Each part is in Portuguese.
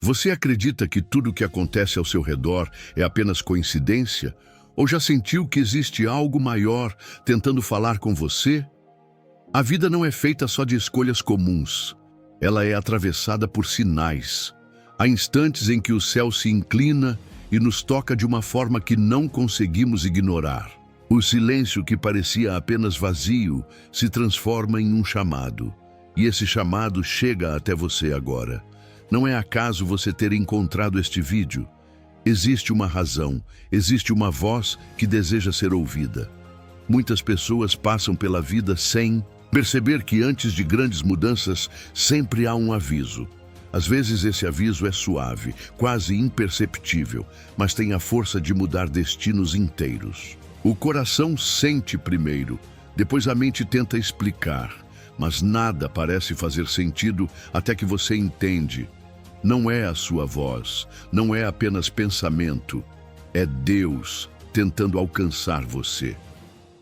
Você acredita que tudo o que acontece ao seu redor é apenas coincidência? Ou já sentiu que existe algo maior tentando falar com você? A vida não é feita só de escolhas comuns. Ela é atravessada por sinais. Há instantes em que o céu se inclina e nos toca de uma forma que não conseguimos ignorar. O silêncio que parecia apenas vazio se transforma em um chamado. E esse chamado chega até você agora. Não é acaso você ter encontrado este vídeo. Existe uma razão, existe uma voz que deseja ser ouvida. Muitas pessoas passam pela vida sem perceber que antes de grandes mudanças sempre há um aviso. Às vezes esse aviso é suave, quase imperceptível, mas tem a força de mudar destinos inteiros. O coração sente primeiro, depois a mente tenta explicar, mas nada parece fazer sentido até que você entende. Não é a sua voz, não é apenas pensamento, é Deus tentando alcançar você.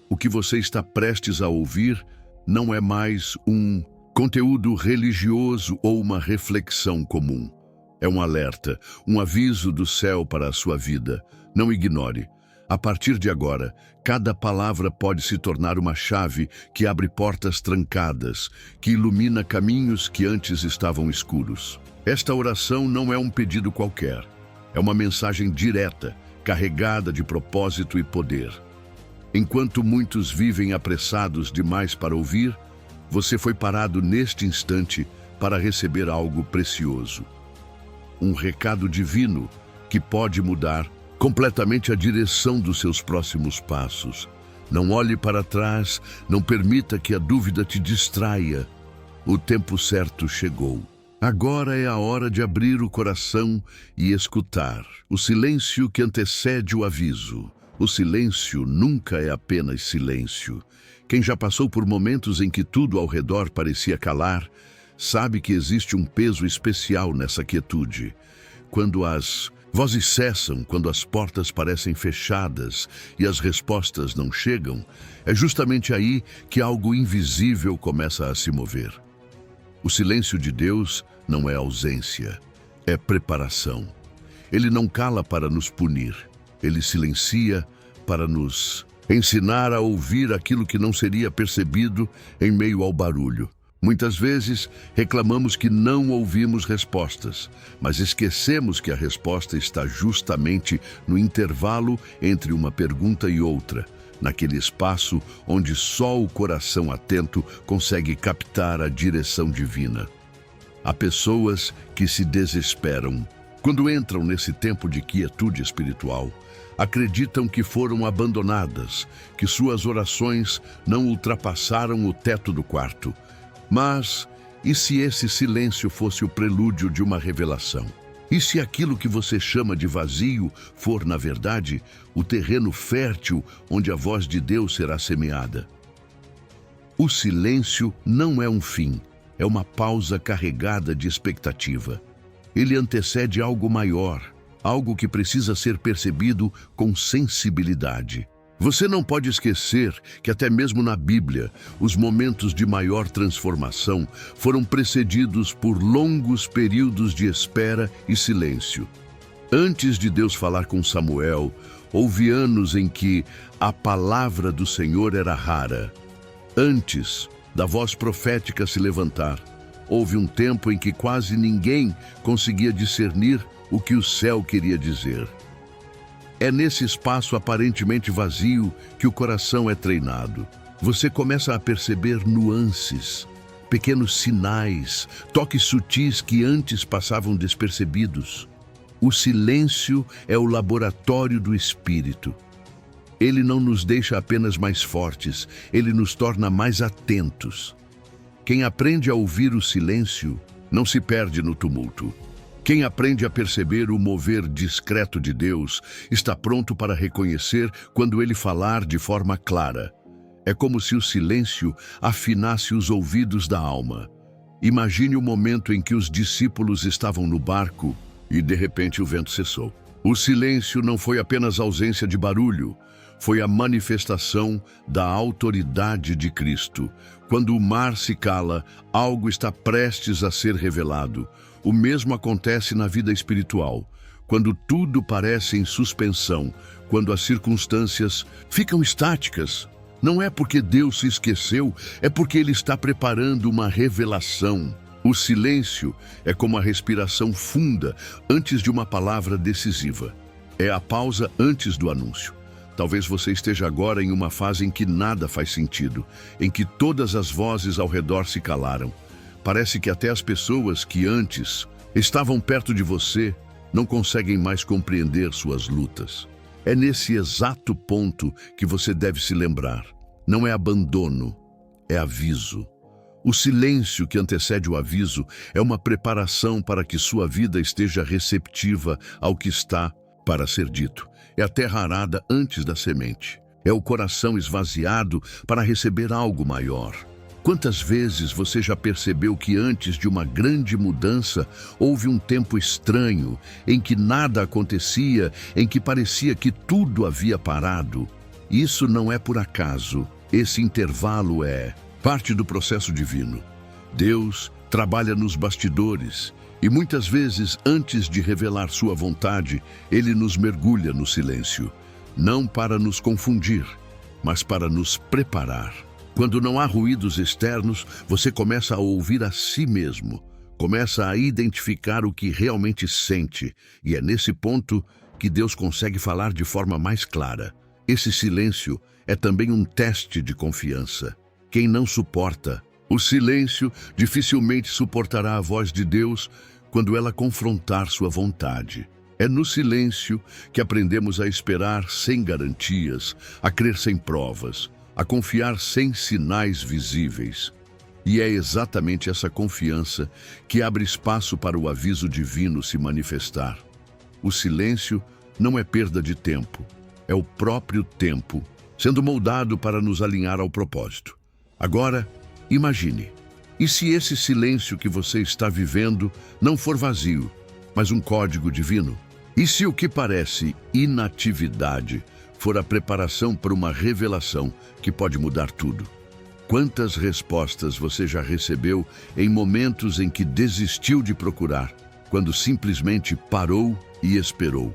O que você está prestes a ouvir não é mais um conteúdo religioso ou uma reflexão comum. É um alerta, um aviso do céu para a sua vida. Não ignore. A partir de agora, cada palavra pode se tornar uma chave que abre portas trancadas, que ilumina caminhos que antes estavam escuros. Esta oração não é um pedido qualquer. É uma mensagem direta, carregada de propósito e poder. Enquanto muitos vivem apressados demais para ouvir, você foi parado neste instante para receber algo precioso. Um recado divino que pode mudar completamente a direção dos seus próximos passos. Não olhe para trás, não permita que a dúvida te distraia. O tempo certo chegou. Agora é a hora de abrir o coração e escutar. O silêncio que antecede o aviso. O silêncio nunca é apenas silêncio. Quem já passou por momentos em que tudo ao redor parecia calar, sabe que existe um peso especial nessa quietude. Quando as vozes cessam, quando as portas parecem fechadas e as respostas não chegam, é justamente aí que algo invisível começa a se mover. O silêncio de Deus não é ausência, é preparação. Ele não cala para nos punir, ele silencia para nos ensinar a ouvir aquilo que não seria percebido em meio ao barulho. Muitas vezes reclamamos que não ouvimos respostas, mas esquecemos que a resposta está justamente no intervalo entre uma pergunta e outra, naquele espaço onde só o coração atento consegue captar a direção divina. Há pessoas que se desesperam quando entram nesse tempo de quietude espiritual. Acreditam que foram abandonadas, que suas orações não ultrapassaram o teto do quarto. Mas, e se esse silêncio fosse o prelúdio de uma revelação? E se aquilo que você chama de vazio for, na verdade, o terreno fértil onde a voz de Deus será semeada? O silêncio não é um fim, é uma pausa carregada de expectativa. Ele antecede algo maior, algo que precisa ser percebido com sensibilidade. Você não pode esquecer que até mesmo na Bíblia, os momentos de maior transformação foram precedidos por longos períodos de espera e silêncio. Antes de Deus falar com Samuel, houve anos em que a palavra do Senhor era rara. Antes da voz profética se levantar, houve um tempo em que quase ninguém conseguia discernir o que o céu queria dizer. É nesse espaço aparentemente vazio que o coração é treinado. Você começa a perceber nuances, pequenos sinais, toques sutis que antes passavam despercebidos. O silêncio é o laboratório do Espírito. Ele não nos deixa apenas mais fortes, ele nos torna mais atentos. Quem aprende a ouvir o silêncio não se perde no tumulto. Quem aprende a perceber o mover discreto de Deus está pronto para reconhecer quando Ele falar de forma clara. É como se o silêncio afinasse os ouvidos da alma. Imagine o momento em que os discípulos estavam no barco e, de repente, o vento cessou. O silêncio não foi apenas ausência de barulho, foi a manifestação da autoridade de Cristo. Quando o mar se cala, algo está prestes a ser revelado. O mesmo acontece na vida espiritual, quando tudo parece em suspensão, quando as circunstâncias ficam estáticas. Não é porque Deus se esqueceu, é porque Ele está preparando uma revelação. O silêncio é como a respiração funda antes de uma palavra decisiva. É a pausa antes do anúncio. Talvez você esteja agora em uma fase em que nada faz sentido, em que todas as vozes ao redor se calaram. Parece que até as pessoas que antes estavam perto de você não conseguem mais compreender suas lutas. É nesse exato ponto que você deve se lembrar. Não é abandono, é aviso. O silêncio que antecede o aviso é uma preparação para que sua vida esteja receptiva ao que está para ser dito. É a terra arada antes da semente. É o coração esvaziado para receber algo maior. Quantas vezes você já percebeu que antes de uma grande mudança houve um tempo estranho, em que nada acontecia, em que parecia que tudo havia parado? Isso não é por acaso. Esse intervalo é parte do processo divino. Deus trabalha nos bastidores e muitas vezes, antes de revelar sua vontade, Ele nos mergulha no silêncio, não para nos confundir, mas para nos preparar. Quando não há ruídos externos, você começa a ouvir a si mesmo, começa a identificar o que realmente sente, e é nesse ponto que Deus consegue falar de forma mais clara. Esse silêncio é também um teste de confiança. Quem não suporta o silêncio dificilmente suportará a voz de Deus quando ela confrontar sua vontade. É no silêncio que aprendemos a esperar sem garantias, a crer sem provas, a confiar sem sinais visíveis. E é exatamente essa confiança que abre espaço para o aviso divino se manifestar. O silêncio não é perda de tempo, é o próprio tempo sendo moldado para nos alinhar ao propósito. Agora, imagine, e se esse silêncio que você está vivendo não for vazio, mas um código divino? E se o que parece inatividade for a preparação para uma revelação que pode mudar tudo? Quantas respostas você já recebeu em momentos em que desistiu de procurar, quando simplesmente parou e esperou?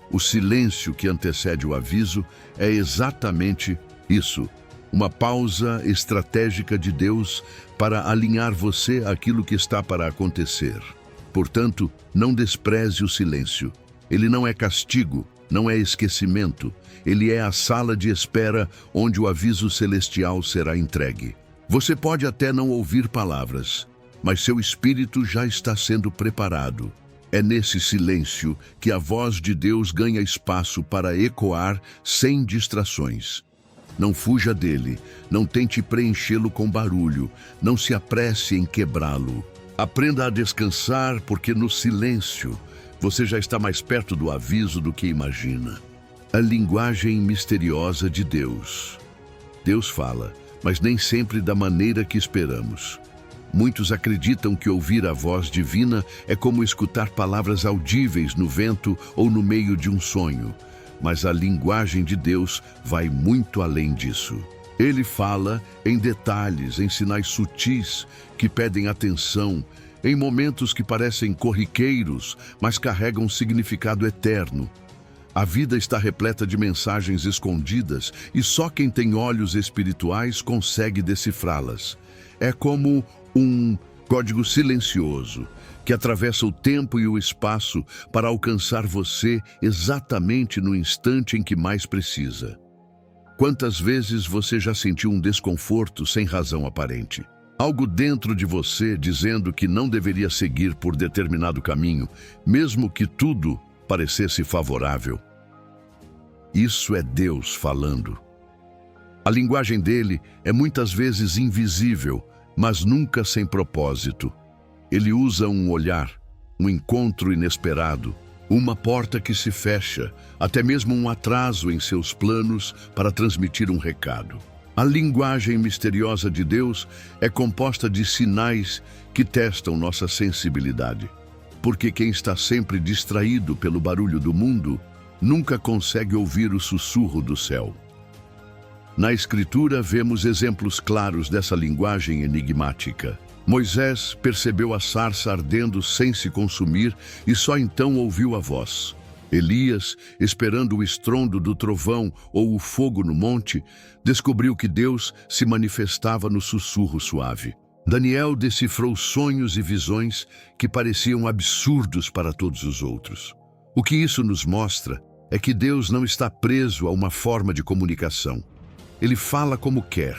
O silêncio que antecede o aviso é exatamente isso, uma pausa estratégica de Deus para alinhar você àquilo que está para acontecer. Portanto, não despreze o silêncio. Ele não é castigo, não é esquecimento. Ele é a sala de espera onde o aviso celestial será entregue. Você pode até não ouvir palavras, mas seu espírito já está sendo preparado. É nesse silêncio que a voz de Deus ganha espaço para ecoar sem distrações. Não fuja dele, não tente preenchê-lo com barulho, não se apresse em quebrá-lo. Aprenda a descansar, porque no silêncio você já está mais perto do aviso do que imagina. A linguagem misteriosa de Deus. Deus fala, mas nem sempre da maneira que esperamos. Muitos acreditam que ouvir a voz divina é como escutar palavras audíveis no vento ou no meio de um sonho. Mas a linguagem de Deus vai muito além disso. Ele fala em detalhes, em sinais sutis que pedem atenção, em momentos que parecem corriqueiros, mas carregam um significado eterno. A vida está repleta de mensagens escondidas e só quem tem olhos espirituais consegue decifrá-las. É como um código silencioso que atravessa o tempo e o espaço para alcançar você exatamente no instante em que mais precisa. Quantas vezes você já sentiu um desconforto sem razão aparente? Algo dentro de você dizendo que não deveria seguir por determinado caminho, mesmo que tudo parecesse favorável? Isso é Deus falando. A linguagem dele é muitas vezes invisível, mas nunca sem propósito. Ele usa um olhar, um encontro inesperado, uma porta que se fecha, até mesmo um atraso em seus planos para transmitir um recado. A linguagem misteriosa de Deus é composta de sinais que testam nossa sensibilidade. Porque quem está sempre distraído pelo barulho do mundo nunca consegue ouvir o sussurro do céu. Na Escritura vemos exemplos claros dessa linguagem enigmática. Moisés percebeu a sarça ardendo sem se consumir e só então ouviu a voz. Elias, esperando o estrondo do trovão ou o fogo no monte, descobriu que Deus se manifestava no sussurro suave. Daniel decifrou sonhos e visões que pareciam absurdos para todos os outros. O que isso nos mostra é que Deus não está preso a uma forma de comunicação. Ele fala como quer,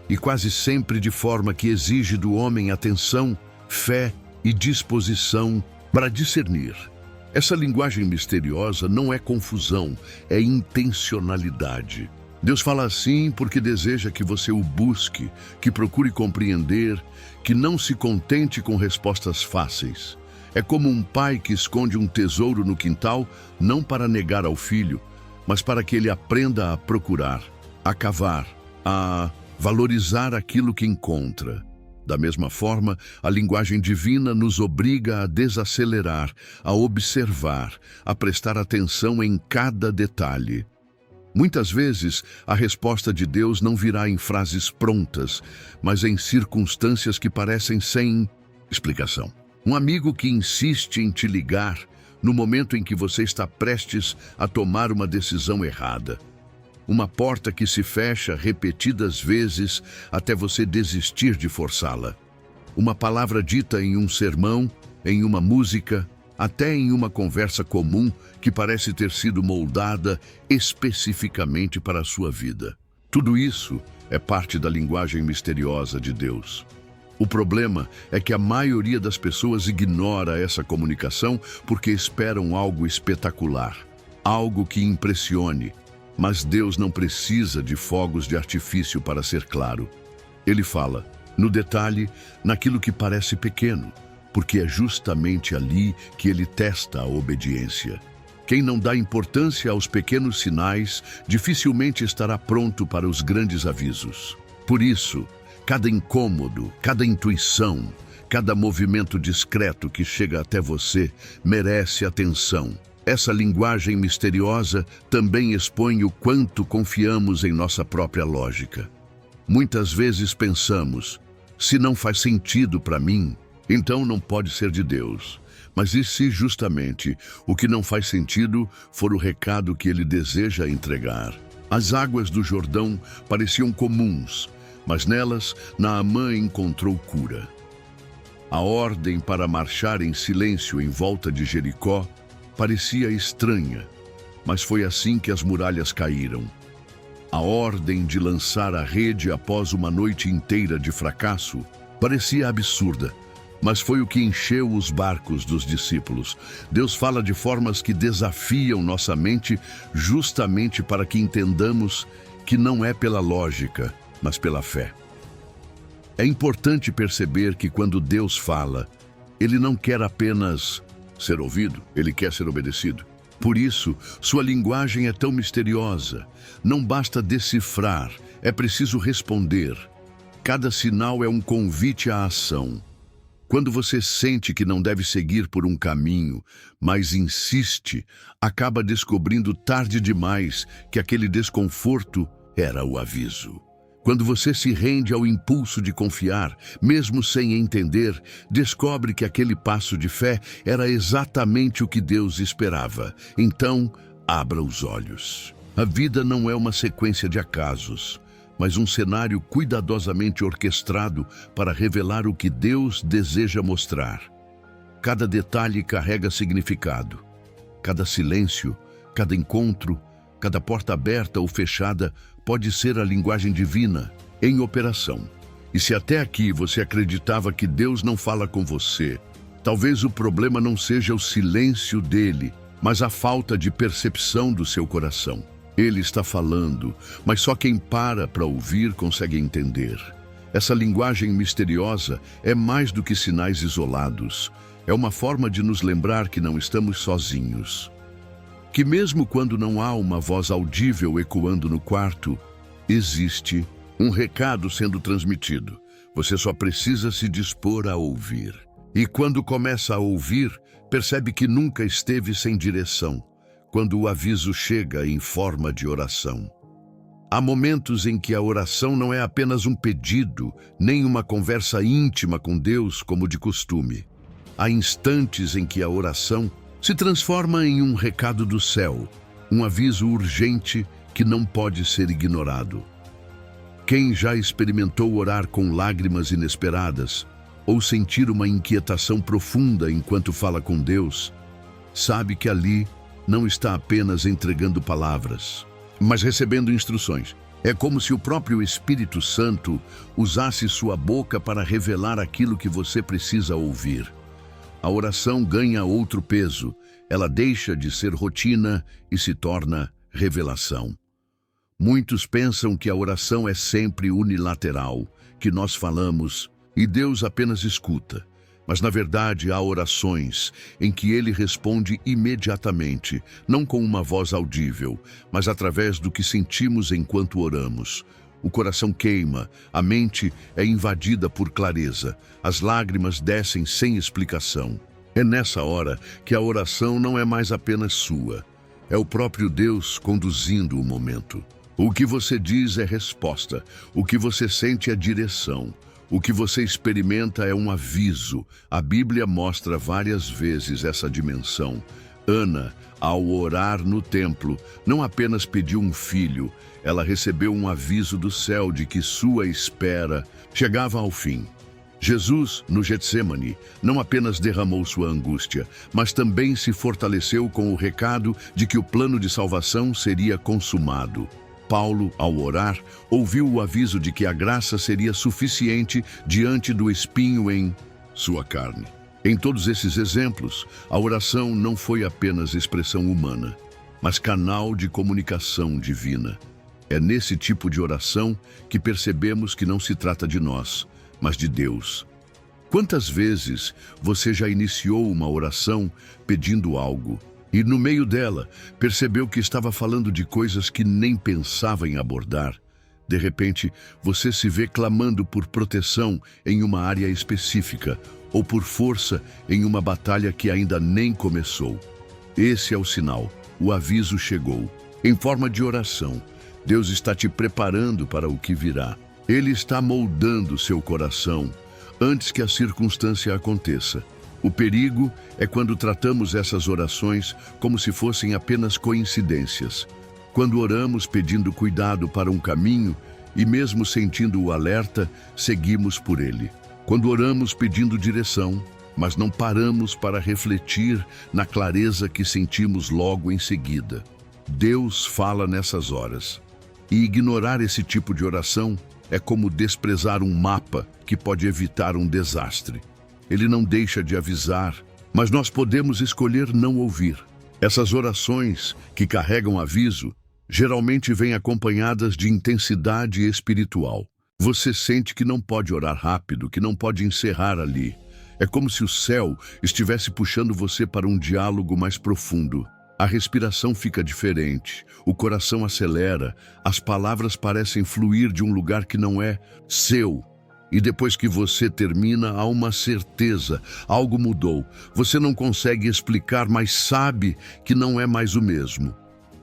e quase sempre de forma que exige do homem atenção, fé e disposição para discernir. Essa linguagem misteriosa não é confusão, é intencionalidade. Deus fala assim porque deseja que você o busque, que procure compreender, que não se contente com respostas fáceis. É como um pai que esconde um tesouro no quintal, não para negar ao filho, mas para que ele aprenda a procurar, a cavar, a valorizar aquilo que encontra. Da mesma forma, a linguagem divina nos obriga a desacelerar, a observar, a prestar atenção em cada detalhe. Muitas vezes, a resposta de Deus não virá em frases prontas, mas em circunstâncias que parecem sem explicação. Um amigo que insiste em te ligar no momento em que você está prestes a tomar uma decisão errada. Uma porta que se fecha repetidas vezes até você desistir de forçá-la. Uma palavra dita em um sermão, em uma música, até em uma conversa comum que parece ter sido moldada especificamente para a sua vida. Tudo isso é parte da linguagem misteriosa de Deus. O problema é que a maioria das pessoas ignora essa comunicação porque esperam algo espetacular, algo que impressione. Mas Deus não precisa de fogos de artifício para ser claro. Ele fala, no detalhe, naquilo que parece pequeno, porque é justamente ali que ele testa a obediência. Quem não dá importância aos pequenos sinais, dificilmente estará pronto para os grandes avisos. Por isso, cada incômodo, cada intuição, cada movimento discreto que chega até você merece atenção. Essa linguagem misteriosa também expõe o quanto confiamos em nossa própria lógica. Muitas vezes pensamos, se não faz sentido para mim, então não pode ser de Deus. Mas e se justamente o que não faz sentido for o recado que ele deseja entregar? As águas do Jordão pareciam comuns, mas nelas Naamã encontrou cura. A ordem para marchar em silêncio em volta de Jericó parecia estranha, mas foi assim que as muralhas caíram. A ordem de lançar a rede após uma noite inteira de fracasso parecia absurda, mas foi o que encheu os barcos dos discípulos. Deus fala de formas que desafiam nossa mente justamente para que entendamos que não é pela lógica, mas pela fé. É importante perceber que quando Deus fala, Ele não quer apenas ser ouvido, ele quer ser obedecido. Por isso, sua linguagem é tão misteriosa. Não basta decifrar, é preciso responder. Cada sinal é um convite à ação. Quando você sente que não deve seguir por um caminho, mas insiste, acaba descobrindo tarde demais que aquele desconforto era o aviso. Quando você se rende ao impulso de confiar, mesmo sem entender, descobre que aquele passo de fé era exatamente o que Deus esperava. Então, abra os olhos. A vida não é uma sequência de acasos, mas um cenário cuidadosamente orquestrado para revelar o que Deus deseja mostrar. Cada detalhe carrega significado. Cada silêncio, cada encontro, cada porta aberta ou fechada pode ser a linguagem divina em operação. E se até aqui você acreditava que Deus não fala com você, talvez o problema não seja o silêncio dele, mas a falta de percepção do seu coração. Ele está falando, mas só quem para ouvir consegue entender. Essa linguagem misteriosa é mais do que sinais isolados. É uma forma de nos lembrar que não estamos sozinhos. Que mesmo quando não há uma voz audível ecoando no quarto, existe um recado sendo transmitido. Você só precisa se dispor a ouvir. E quando começa a ouvir, percebe que nunca esteve sem direção, quando o aviso chega em forma de oração. Há momentos em que a oração não é apenas um pedido, nem uma conversa íntima com Deus como de costume. Há instantes em que a oração se transforma em um recado do céu, um aviso urgente que não pode ser ignorado. Quem já experimentou orar com lágrimas inesperadas ou sentir uma inquietação profunda enquanto fala com Deus, sabe que ali não está apenas entregando palavras, mas recebendo instruções. É como se o próprio Espírito Santo usasse sua boca para revelar aquilo que você precisa ouvir. A oração ganha outro peso. Ela deixa de ser rotina e se torna revelação. Muitos pensam que a oração é sempre unilateral, que nós falamos e Deus apenas escuta. Mas, na verdade, há orações em que Ele responde imediatamente, não com uma voz audível, mas através do que sentimos enquanto oramos. O coração queima, a mente é invadida por clareza, as lágrimas descem sem explicação. É nessa hora que a oração não é mais apenas sua, é o próprio Deus conduzindo o momento. O que você diz é resposta, o que você sente é direção. O que você experimenta é um aviso. A Bíblia mostra várias vezes essa dimensão. Ana, ao orar no templo, não apenas pediu um filho, ela recebeu um aviso do céu de que sua espera chegava ao fim. Jesus, no Getsêmani, não apenas derramou sua angústia, mas também se fortaleceu com o recado de que o plano de salvação seria consumado. Paulo, ao orar, ouviu o aviso de que a graça seria suficiente diante do espinho em sua carne. Em todos esses exemplos, a oração não foi apenas expressão humana, mas canal de comunicação divina. É nesse tipo de oração que percebemos que não se trata de nós, mas de Deus. Quantas vezes você já iniciou uma oração pedindo algo, e no meio dela, percebeu que estava falando de coisas que nem pensava em abordar? De repente, você se vê clamando por proteção em uma área específica, ou por força em uma batalha que ainda nem começou. Esse é o sinal, o aviso chegou. Em forma de oração, Deus está te preparando para o que virá. Ele está moldando seu coração antes que a circunstância aconteça. O perigo é quando tratamos essas orações como se fossem apenas coincidências. Quando oramos pedindo cuidado para um caminho e mesmo sentindo o alerta, seguimos por ele. Quando oramos pedindo direção, mas não paramos para refletir na clareza que sentimos logo em seguida. Deus fala nessas horas. E ignorar esse tipo de oração é como desprezar um mapa que pode evitar um desastre. Ele não deixa de avisar, mas nós podemos escolher não ouvir. Essas orações, que carregam aviso, geralmente vêm acompanhadas de intensidade espiritual. Você sente que não pode orar rápido, que não pode encerrar ali. É como se o céu estivesse puxando você para um diálogo mais profundo. A respiração fica diferente, o coração acelera, as palavras parecem fluir de um lugar que não é seu. E depois que você termina, há uma certeza, algo mudou. Você não consegue explicar, mas sabe que não é mais o mesmo.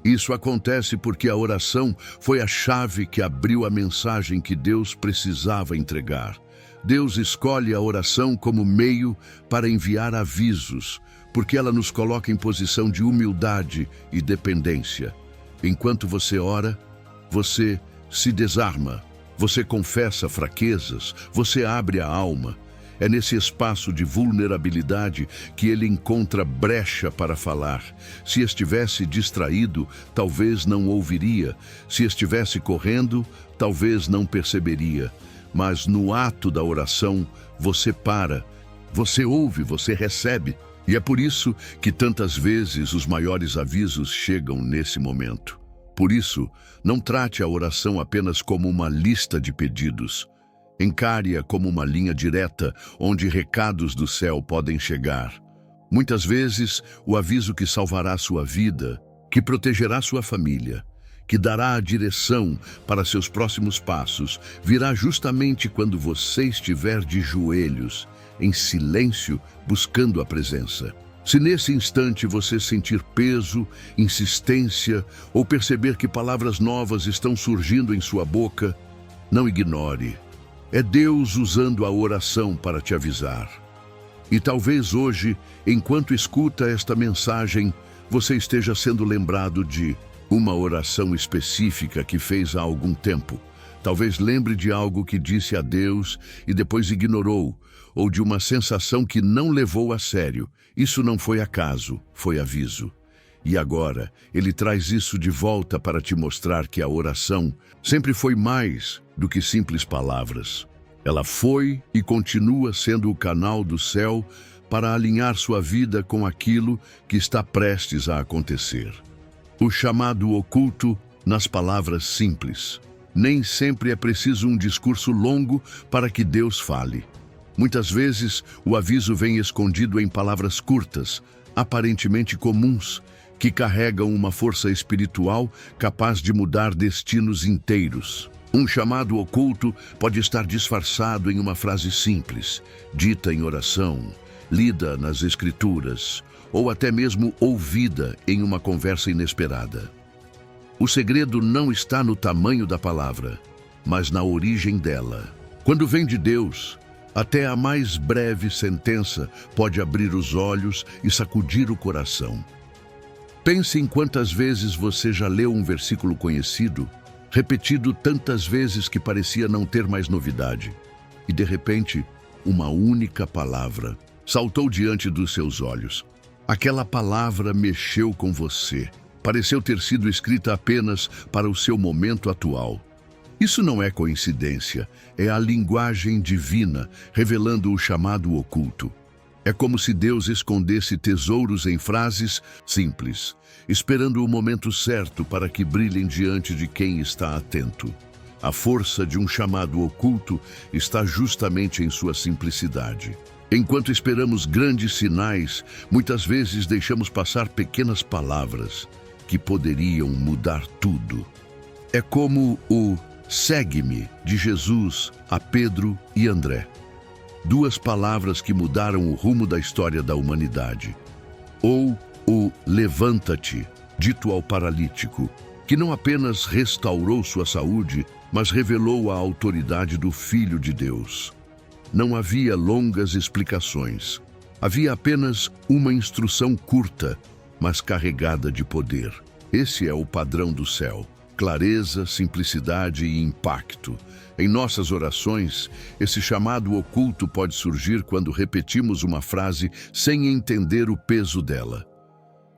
Isso acontece porque a oração foi a chave que abriu a mensagem que Deus precisava entregar. Deus escolhe a oração como meio para enviar avisos, porque ela nos coloca em posição de humildade e dependência. Enquanto você ora, você se desarma. Você confessa fraquezas, você abre a alma. É nesse espaço de vulnerabilidade que ele encontra brecha para falar. Se estivesse distraído, talvez não ouviria. Se estivesse correndo, talvez não perceberia. Mas no ato da oração, você para, você ouve, você recebe. E é por isso que tantas vezes os maiores avisos chegam nesse momento. Por isso, não trate a oração apenas como uma lista de pedidos. Encare-a como uma linha direta onde recados do céu podem chegar. Muitas vezes, o aviso que salvará sua vida, que protegerá sua família, que dará a direção para seus próximos passos, virá justamente quando você estiver de joelhos, em silêncio, buscando a presença. Se nesse instante você sentir peso, insistência ou perceber que palavras novas estão surgindo em sua boca, não ignore. É Deus usando a oração para te avisar. E talvez hoje, enquanto escuta esta mensagem, você esteja sendo lembrado de uma oração específica que fez há algum tempo. Talvez lembre de algo que disse a Deus e depois ignorou, ou de uma sensação que não levou a sério. Isso não foi acaso, foi aviso. E agora, Ele traz isso de volta para te mostrar que a oração sempre foi mais do que simples palavras. Ela foi e continua sendo o canal do céu para alinhar sua vida com aquilo que está prestes a acontecer. O chamado oculto nas palavras simples. Nem sempre é preciso um discurso longo para que Deus fale. Muitas vezes, o aviso vem escondido em palavras curtas, aparentemente comuns, que carregam uma força espiritual capaz de mudar destinos inteiros. Um chamado oculto pode estar disfarçado em uma frase simples, dita em oração, lida nas Escrituras, ou até mesmo ouvida em uma conversa inesperada. O segredo não está no tamanho da palavra, mas na origem dela. Quando vem de Deus, até a mais breve sentença pode abrir os olhos e sacudir o coração. Pense em quantas vezes você já leu um versículo conhecido, repetido tantas vezes que parecia não ter mais novidade, e de repente, uma única palavra saltou diante dos seus olhos. Aquela palavra mexeu com você. Pareceu ter sido escrita apenas para o seu momento atual. Isso não é coincidência, é a linguagem divina revelando o chamado oculto. É como se Deus escondesse tesouros em frases simples, esperando o momento certo para que brilhem diante de quem está atento. A força de um chamado oculto está justamente em sua simplicidade. Enquanto esperamos grandes sinais, muitas vezes deixamos passar pequenas palavras que poderiam mudar tudo. É como o "segue-me" de Jesus a Pedro e André. Duas palavras que mudaram o rumo da história da humanidade. Ou o "levanta-te", dito ao paralítico, que não apenas restaurou sua saúde, mas revelou a autoridade do Filho de Deus. Não havia longas explicações. Havia apenas uma instrução curta, mas carregada de poder. Esse é o padrão do céu. Clareza, simplicidade e impacto. Em nossas orações, esse chamado oculto pode surgir quando repetimos uma frase sem entender o peso dela.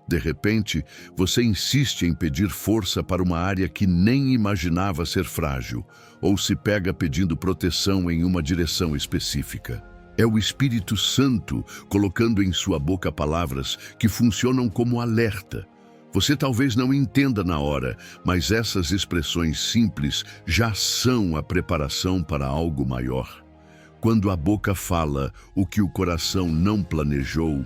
De repente, você insiste em pedir força para uma área que nem imaginava ser frágil, ou se pega pedindo proteção em uma direção específica. É o Espírito Santo colocando em sua boca palavras que funcionam como alerta. Você talvez não entenda na hora, mas essas expressões simples já são a preparação para algo maior. Quando a boca fala o que o coração não planejou,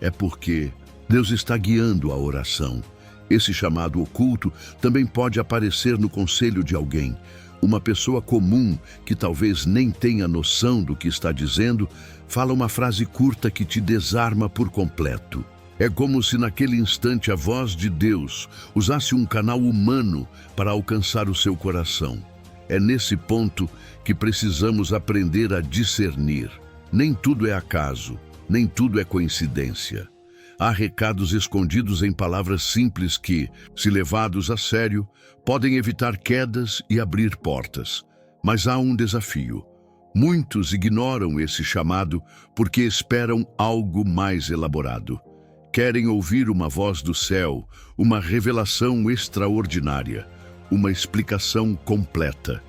é porque Deus está guiando a oração. Esse chamado oculto também pode aparecer no conselho de alguém. Uma pessoa comum, que talvez nem tenha noção do que está dizendo, fala uma frase curta que te desarma por completo. É como se naquele instante a voz de Deus usasse um canal humano para alcançar o seu coração. É nesse ponto que precisamos aprender a discernir. Nem tudo é acaso, nem tudo é coincidência. Há recados escondidos em palavras simples que, se levados a sério, podem evitar quedas e abrir portas. Mas há um desafio. Muitos ignoram esse chamado porque esperam algo mais elaborado. Querem ouvir uma voz do céu, uma revelação extraordinária, uma explicação completa.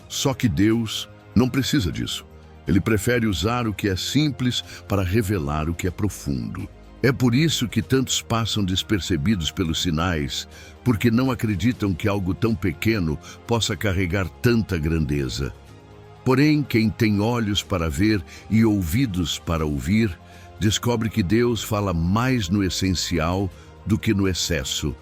Só que Deus não precisa disso. Ele prefere usar o que é simples para revelar o que é profundo. É por isso que tantos passam despercebidos pelos sinais, porque não acreditam que algo tão pequeno possa carregar tanta grandeza. Porém, quem tem olhos para ver e ouvidos para ouvir, descobre que Deus fala mais no essencial do que no excesso.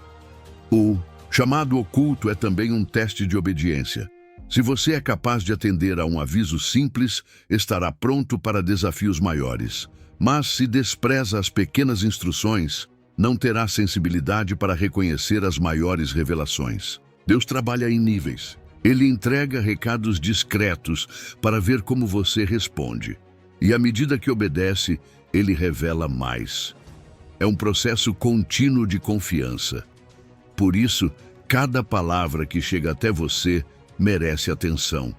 O chamado oculto é também um teste de obediência. Se você é capaz de atender a um aviso simples, estará pronto para desafios maiores. Mas se despreza as pequenas instruções, não terá sensibilidade para reconhecer as maiores revelações. Deus trabalha em níveis. Ele entrega recados discretos para ver como você responde. E à medida que obedece, ele revela mais. É um processo contínuo de confiança. Por isso, cada palavra que chega até você merece atenção.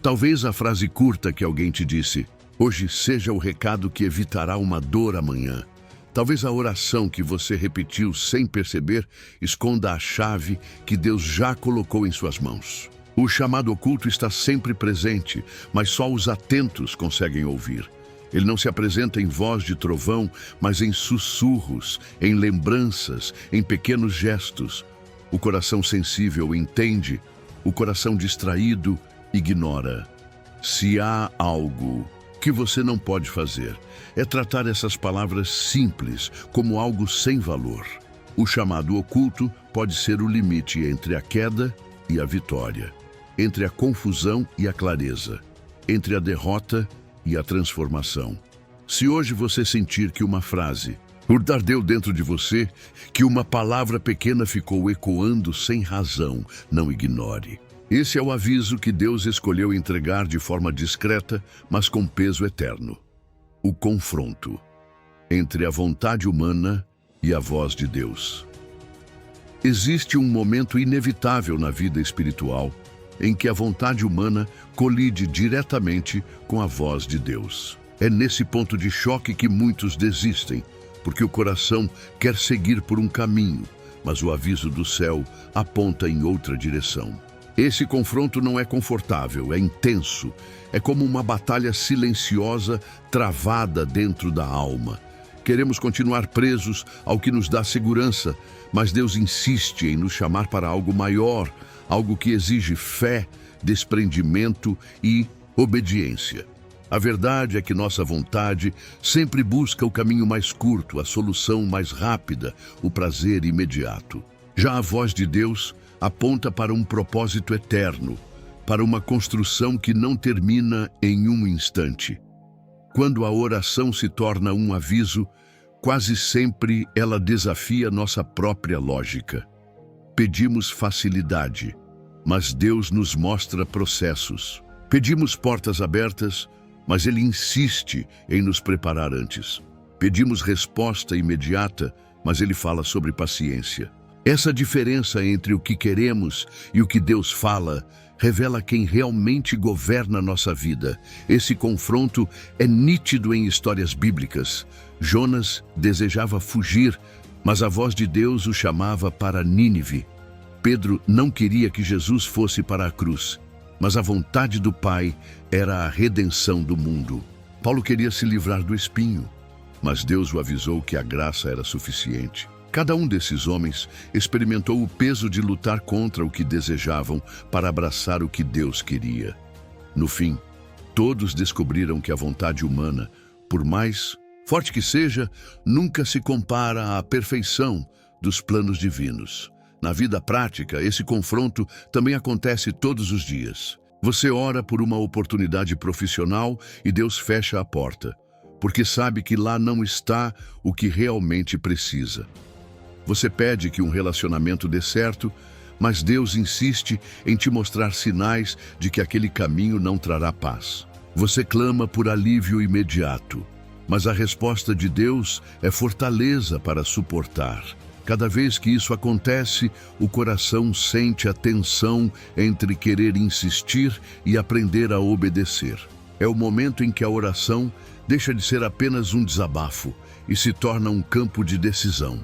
Talvez a frase curta que alguém te disse, hoje, seja o recado que evitará uma dor amanhã. Talvez a oração que você repetiu sem perceber esconda a chave que Deus já colocou em suas mãos. O chamado oculto está sempre presente, mas só os atentos conseguem ouvir. Ele não se apresenta em voz de trovão, mas em sussurros, em lembranças, em pequenos gestos. O coração sensível entende, o coração distraído ignora. Se há algo que você não pode fazer, é tratar essas palavras simples como algo sem valor. O chamado oculto pode ser o limite entre a queda e a vitória, entre a confusão e a clareza, entre a derrota e a transformação. Se hoje você sentir que uma frase ardeu dentro de você, que uma palavra pequena ficou ecoando sem razão, não ignore. Esse é o aviso que Deus escolheu entregar de forma discreta, mas com peso eterno. O confronto entre a vontade humana e a voz de Deus. Existe um momento inevitável na vida espiritual em que a vontade humana colide diretamente com a voz de Deus. É nesse ponto de choque que muitos desistem, porque o coração quer seguir por um caminho, mas o aviso do céu aponta em outra direção. Esse confronto não é confortável, é intenso, é como uma batalha silenciosa travada dentro da alma. Queremos continuar presos ao que nos dá segurança, mas Deus insiste em nos chamar para algo maior, algo que exige fé, desprendimento e obediência. A verdade é que nossa vontade sempre busca o caminho mais curto, a solução mais rápida, o prazer imediato. Já a voz de Deus aponta para um propósito eterno, para uma construção que não termina em um instante. Quando a oração se torna um aviso, quase sempre ela desafia nossa própria lógica. Pedimos facilidade, mas Deus nos mostra processos. Pedimos portas abertas, mas Ele insiste em nos preparar antes. Pedimos resposta imediata, mas Ele fala sobre paciência. Essa diferença entre o que queremos e o que Deus fala revela quem realmente governa nossa vida. Esse confronto é nítido em histórias bíblicas. Jonas desejava fugir, mas a voz de Deus o chamava para Nínive. Pedro não queria que Jesus fosse para a cruz, mas a vontade do Pai era a redenção do mundo. Paulo queria se livrar do espinho, mas Deus o avisou que a graça era suficiente. Cada um desses homens experimentou o peso de lutar contra o que desejavam para abraçar o que Deus queria. No fim, todos descobriram que a vontade humana, por mais forte que seja, nunca se compara à perfeição dos planos divinos. Na vida prática, esse confronto também acontece todos os dias. Você ora por uma oportunidade profissional e Deus fecha a porta, porque sabe que lá não está o que realmente precisa. Você pede que um relacionamento dê certo, mas Deus insiste em te mostrar sinais de que aquele caminho não trará paz. Você clama por alívio imediato, mas a resposta de Deus é fortaleza para suportar. Cada vez que isso acontece, o coração sente a tensão entre querer insistir e aprender a obedecer. É o momento em que a oração deixa de ser apenas um desabafo e se torna um campo de decisão.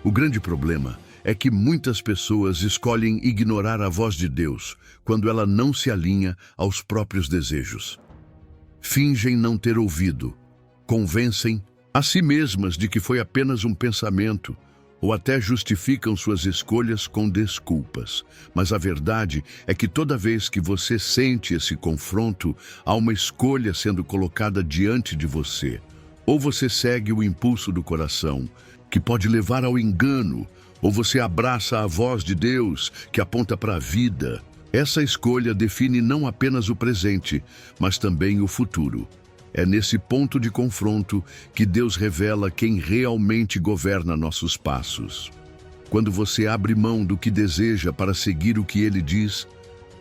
O grande problema é que muitas pessoas escolhem ignorar a voz de Deus quando ela não se alinha aos próprios desejos. Fingem não ter ouvido, convencem a si mesmas de que foi apenas um pensamento, ou até justificam suas escolhas com desculpas. Mas a verdade é que toda vez que você sente esse confronto, há uma escolha sendo colocada diante de você. Ou você segue o impulso do coração, que pode levar ao engano, ou você abraça a voz de Deus, que aponta para a vida, Essa escolha define não apenas o presente, mas também o futuro. É nesse ponto de confronto que Deus revela quem realmente governa nossos passos. Quando você abre mão do que deseja para seguir o que Ele diz,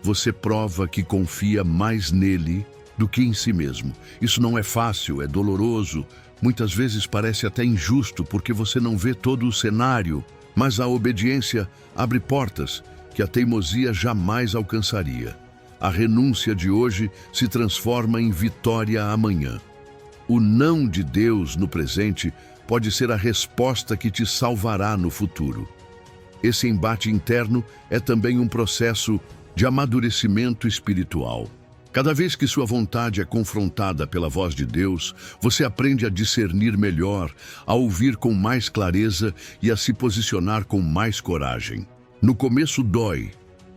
você prova que confia mais nele do que em si mesmo. Isso não é fácil, é doloroso, muitas vezes parece até injusto porque você não vê todo o cenário, mas a obediência abre portas que a teimosia jamais alcançaria. A renúncia de hoje se transforma em vitória amanhã. O não de Deus no presente pode ser a resposta que te salvará no futuro. Esse embate interno é também um processo de amadurecimento espiritual. Cada vez que sua vontade é confrontada pela voz de Deus, você aprende a discernir melhor, a ouvir com mais clareza e a se posicionar com mais coragem. No começo dói,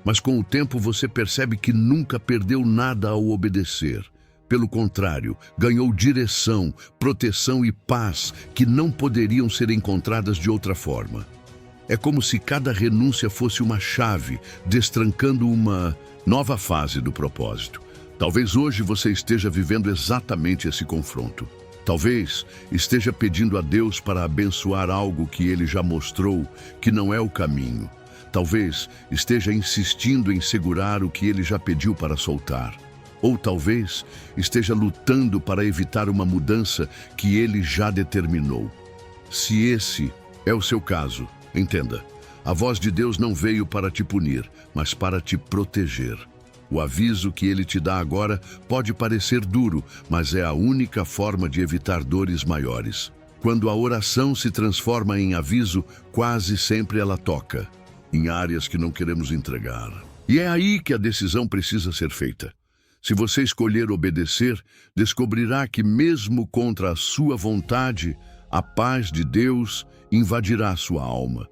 mas com o tempo você percebe que nunca perdeu nada ao obedecer. Pelo contrário, ganhou direção, proteção e paz que não poderiam ser encontradas de outra forma. É como se cada renúncia fosse uma chave, destrancando uma nova fase do propósito. Talvez hoje você esteja vivendo exatamente esse confronto. Talvez esteja pedindo a Deus para abençoar algo que Ele já mostrou que não é o caminho. Talvez esteja insistindo em segurar o que Ele já pediu para soltar. Ou talvez esteja lutando para evitar uma mudança que Ele já determinou. Se esse é o seu caso, entenda, a voz de Deus não veio para te punir, mas para te proteger. O aviso que Ele te dá agora pode parecer duro, mas é a única forma de evitar dores maiores. Quando a oração se transforma em aviso, quase sempre ela toca em áreas que não queremos entregar. E é aí que a decisão precisa ser feita. Se você escolher obedecer, descobrirá que mesmo contra a sua vontade, a paz de Deus invadirá sua alma.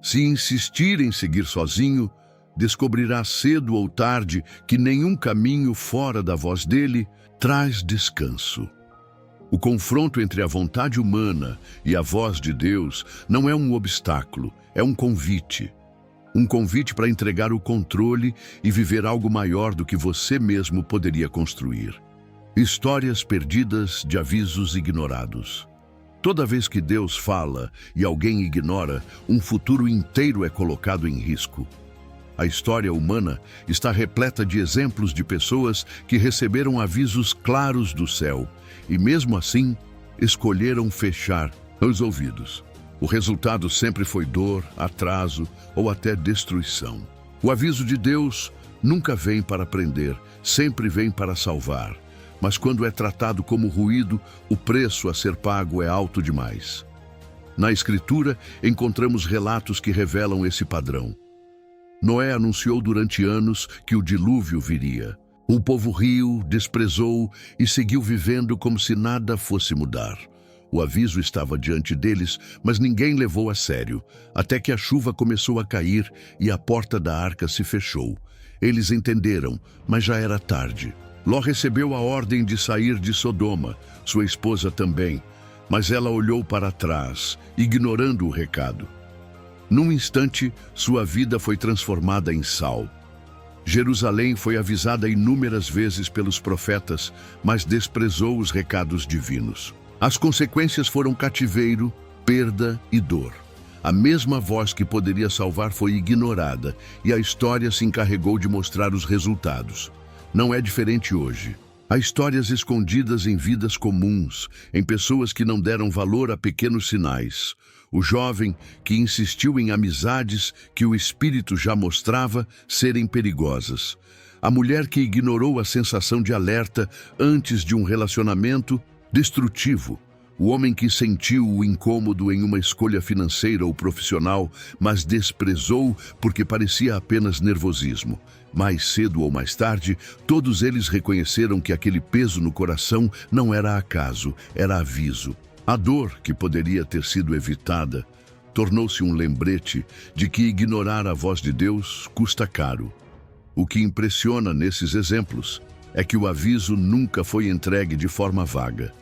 Se insistir em seguir sozinho, descobrirá cedo ou tarde que nenhum caminho fora da voz dele traz descanso. O confronto entre a vontade humana e a voz de Deus não é um obstáculo, é um convite. Um convite para entregar o controle e viver algo maior do que você mesmo poderia construir. Histórias perdidas de avisos ignorados. Toda vez que Deus fala e alguém ignora, um futuro inteiro é colocado em risco. A história humana está repleta de exemplos de pessoas que receberam avisos claros do céu e, mesmo assim, escolheram fechar os ouvidos. O resultado sempre foi dor, atraso ou até destruição. O aviso de Deus nunca vem para prender, sempre vem para salvar. Mas quando é tratado como ruído, o preço a ser pago é alto demais. Na Escritura, encontramos relatos que revelam esse padrão. Noé anunciou durante anos que o dilúvio viria. O povo riu, desprezou e seguiu vivendo como se nada fosse mudar. O aviso estava diante deles, mas ninguém levou a sério, até que a chuva começou a cair e a porta da arca se fechou. Eles entenderam, mas já era tarde. Ló recebeu a ordem de sair de Sodoma, sua esposa também, mas ela olhou para trás, ignorando o recado. Num instante, sua vida foi transformada em sal. Jerusalém foi avisada inúmeras vezes pelos profetas, mas desprezou os recados divinos. As consequências foram cativeiro, perda e dor. A mesma voz que poderia salvar foi ignorada e a história se encarregou de mostrar os resultados. Não é diferente hoje. Há histórias escondidas em vidas comuns, em pessoas que não deram valor a pequenos sinais. O jovem que insistiu em amizades que o Espírito já mostrava serem perigosas. A mulher que ignorou a sensação de alerta antes de um relacionamento destrutivo. O homem que sentiu o incômodo em uma escolha financeira ou profissional, mas desprezou porque parecia apenas nervosismo. Mais cedo ou mais tarde, todos eles reconheceram que aquele peso no coração não era acaso, era aviso. A dor, que poderia ter sido evitada, tornou-se um lembrete de que ignorar a voz de Deus custa caro. O que impressiona nesses exemplos é que o aviso nunca foi entregue de forma vaga.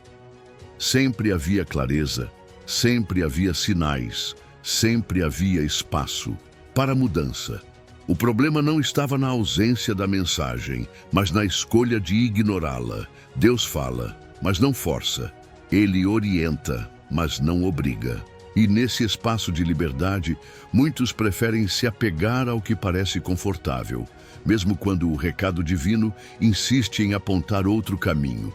Sempre havia clareza, sempre havia sinais, sempre havia espaço para mudança. O problema não estava na ausência da mensagem, mas na escolha de ignorá-la. Deus fala, mas não força. Ele orienta, mas não obriga. E nesse espaço de liberdade, muitos preferem se apegar ao que parece confortável, mesmo quando o recado divino insiste em apontar outro caminho.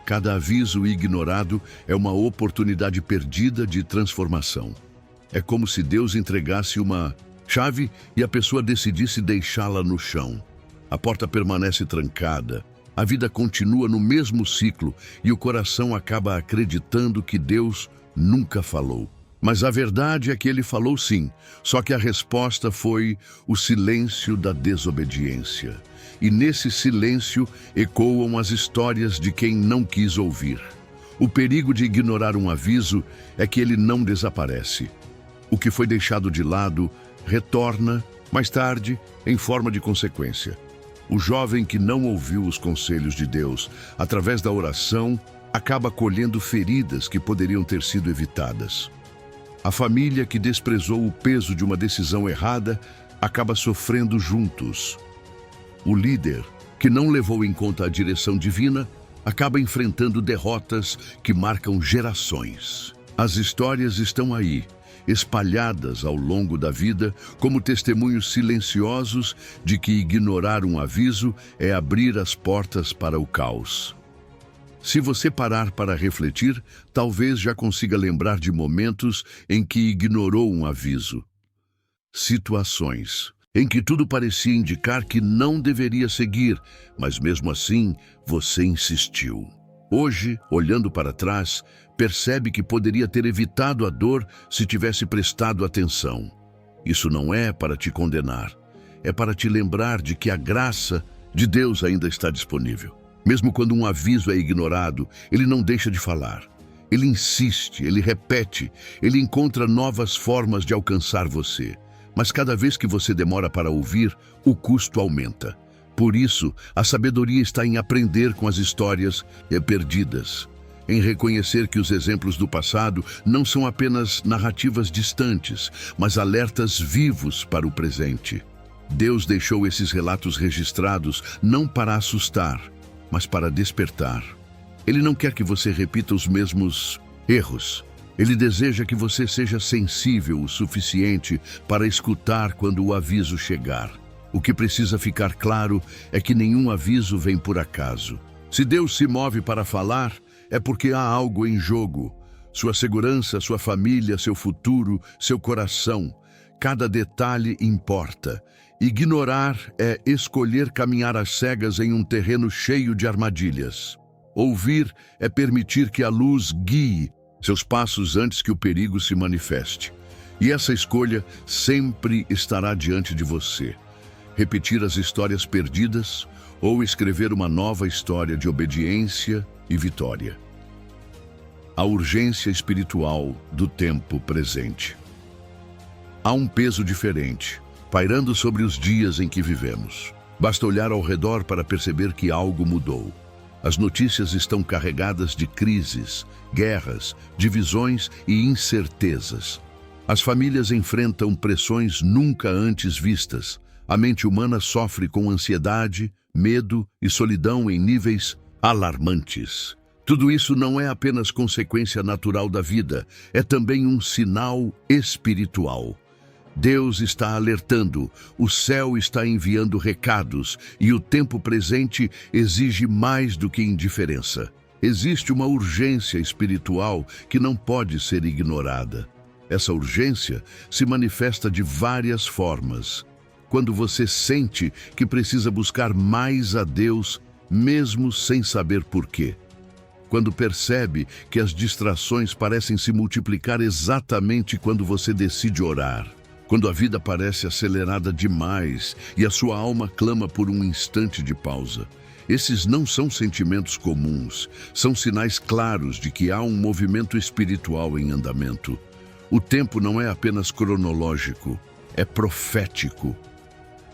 Cada aviso ignorado é uma oportunidade perdida de transformação. É como se Deus entregasse uma chave e a pessoa decidisse deixá-la no chão. A porta permanece trancada, a vida continua no mesmo ciclo e o coração acaba acreditando que Deus nunca falou. Mas a verdade é que ele falou sim, só que a resposta foi o silêncio da desobediência. E nesse silêncio ecoam as histórias de quem não quis ouvir. O perigo de ignorar um aviso é que ele não desaparece. O que foi deixado de lado retorna, mais tarde, em forma de consequência. O jovem que não ouviu os conselhos de Deus, através da oração, acaba colhendo feridas que poderiam ter sido evitadas. A família que desprezou o peso de uma decisão errada acaba sofrendo juntos. O líder que não levou em conta a direção divina acaba enfrentando derrotas que marcam gerações. As histórias estão aí, espalhadas ao longo da vida, como testemunhos silenciosos de que ignorar um aviso é abrir as portas para o caos. Se você parar para refletir, talvez já consiga lembrar de momentos em que ignorou um aviso. Situações em que tudo parecia indicar que não deveria seguir, mas mesmo assim você insistiu. Hoje, olhando para trás, percebe que poderia ter evitado a dor se tivesse prestado atenção. Isso não é para te condenar, é para te lembrar de que a graça de Deus ainda está disponível. Mesmo quando um aviso é ignorado, ele não deixa de falar. Ele insiste, ele repete, ele encontra novas formas de alcançar você. Mas cada vez que você demora para ouvir, o custo aumenta. Por isso, a sabedoria está em aprender com as histórias perdidas, em reconhecer que os exemplos do passado não são apenas narrativas distantes, mas alertas vivos para o presente. Deus deixou esses relatos registrados não para assustar, mas para despertar. Ele não quer que você repita os mesmos erros. Ele deseja que você seja sensível o suficiente para escutar quando o aviso chegar. O que precisa ficar claro é que nenhum aviso vem por acaso. Se Deus se move para falar, é porque há algo em jogo. Sua segurança, sua família, seu futuro, seu coração. Cada detalhe importa. Ignorar é escolher caminhar às cegas em um terreno cheio de armadilhas. Ouvir é permitir que a luz guie seus passos antes que o perigo se manifeste. E essa escolha sempre estará diante de você. Repetir as histórias perdidas ou escrever uma nova história de obediência e vitória. A urgência espiritual do tempo presente. Há um peso diferente, pairando sobre os dias em que vivemos. Basta olhar ao redor para perceber que algo mudou. As notícias estão carregadas de crises, guerras, divisões e incertezas. As famílias enfrentam pressões nunca antes vistas. A mente humana sofre com ansiedade, medo e solidão em níveis alarmantes. Tudo isso não é apenas consequência natural da vida, é também um sinal espiritual. Deus está alertando, o céu está enviando recados e o tempo presente exige mais do que indiferença. Existe uma urgência espiritual que não pode ser ignorada. Essa urgência se manifesta de várias formas. Quando você sente que precisa buscar mais a Deus, mesmo sem saber por quê. Quando percebe que as distrações parecem se multiplicar exatamente quando você decide orar. Quando a vida parece acelerada demais e a sua alma clama por um instante de pausa. Esses não são sentimentos comuns, são sinais claros de que há um movimento espiritual em andamento. O tempo não é apenas cronológico, é profético.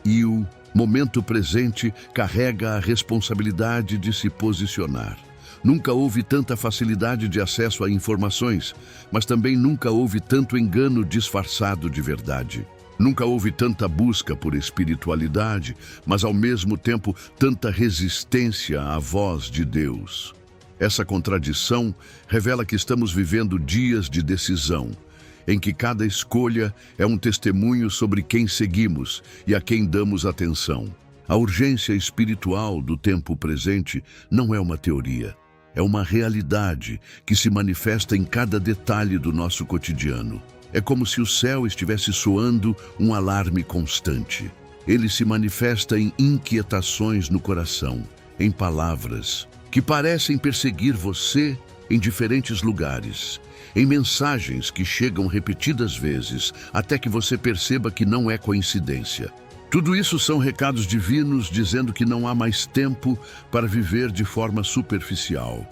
E o momento presente carrega a responsabilidade de se posicionar. Nunca houve tanta facilidade de acesso a informações, mas também nunca houve tanto engano disfarçado de verdade. Nunca houve tanta busca por espiritualidade, mas ao mesmo tempo tanta resistência à voz de Deus. Essa contradição revela que estamos vivendo dias de decisão, em que cada escolha é um testemunho sobre quem seguimos e a quem damos atenção. A urgência espiritual do tempo presente não é uma teoria, é uma realidade que se manifesta em cada detalhe do nosso cotidiano. É como se o céu estivesse soando um alarme constante. Ele se manifesta em inquietações no coração, em palavras que parecem perseguir você em diferentes lugares, em mensagens que chegam repetidas vezes até que você perceba que não é coincidência. Tudo isso são recados divinos dizendo que não há mais tempo para viver de forma superficial.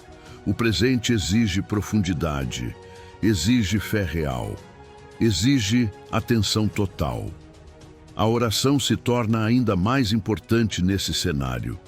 O presente exige profundidade, exige fé real, exige atenção total. A oração se torna ainda mais importante nesse cenário,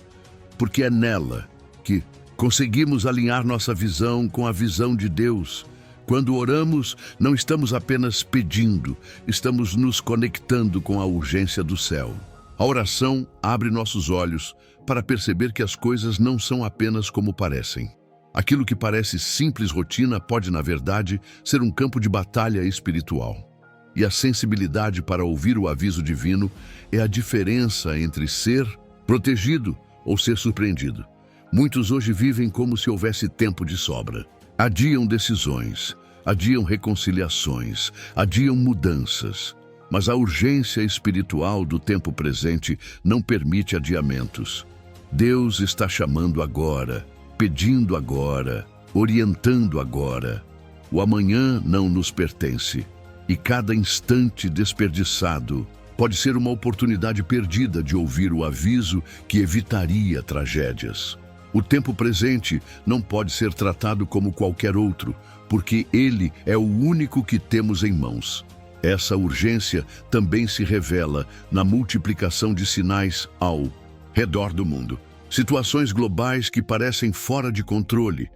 porque é nela que conseguimos alinhar nossa visão com a visão de Deus. Quando oramos, não estamos apenas pedindo, estamos nos conectando com a urgência do céu. A oração abre nossos olhos para perceber que as coisas não são apenas como parecem. Aquilo que parece simples rotina pode, na verdade, ser um campo de batalha espiritual. E a sensibilidade para ouvir o aviso divino é a diferença entre ser protegido ou ser surpreendido. Muitos hoje vivem como se houvesse tempo de sobra. Adiam decisões, adiam reconciliações, adiam mudanças. Mas a urgência espiritual do tempo presente não permite adiamentos. Deus está chamando agora, pedindo agora, orientando agora. O amanhã não nos pertence, e cada instante desperdiçado pode ser uma oportunidade perdida de ouvir o aviso que evitaria tragédias. O tempo presente não pode ser tratado como qualquer outro, porque ele é o único que temos em mãos. Essa urgência também se revela na multiplicação de sinais ao redor do mundo. Situações globais que parecem fora de controle,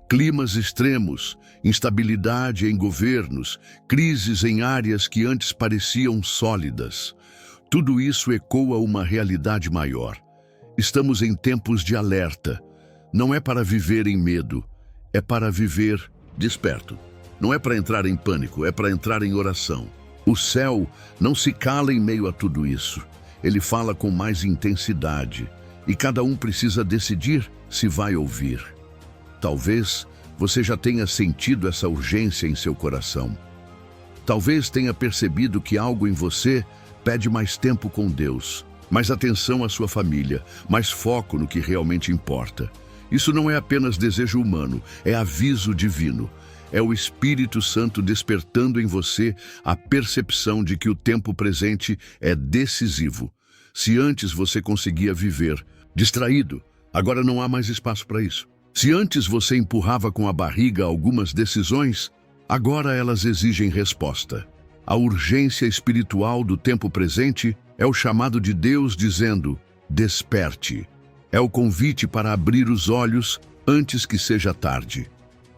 climas extremos, instabilidade em governos, crises em áreas que antes pareciam sólidas. Tudo isso ecoa uma realidade maior. Estamos em tempos de alerta. Não é para viver em medo, é para viver desperto. Não é para entrar em pânico, é para entrar em oração. O céu não se cala em meio a tudo isso. Ele fala com mais intensidade e cada um precisa decidir se vai ouvir. Talvez você já tenha sentido essa urgência em seu coração. Talvez tenha percebido que algo em você pede mais tempo com Deus, mais atenção à sua família, mais foco no que realmente importa. Isso não é apenas desejo humano, é aviso divino. É o Espírito Santo despertando em você a percepção de que o tempo presente é decisivo. Se antes você conseguia viver distraído, agora não há mais espaço para isso. Se antes você empurrava com a barriga algumas decisões, agora elas exigem resposta. A urgência espiritual do tempo presente é o chamado de Deus dizendo: desperte. É o convite para abrir os olhos antes que seja tarde.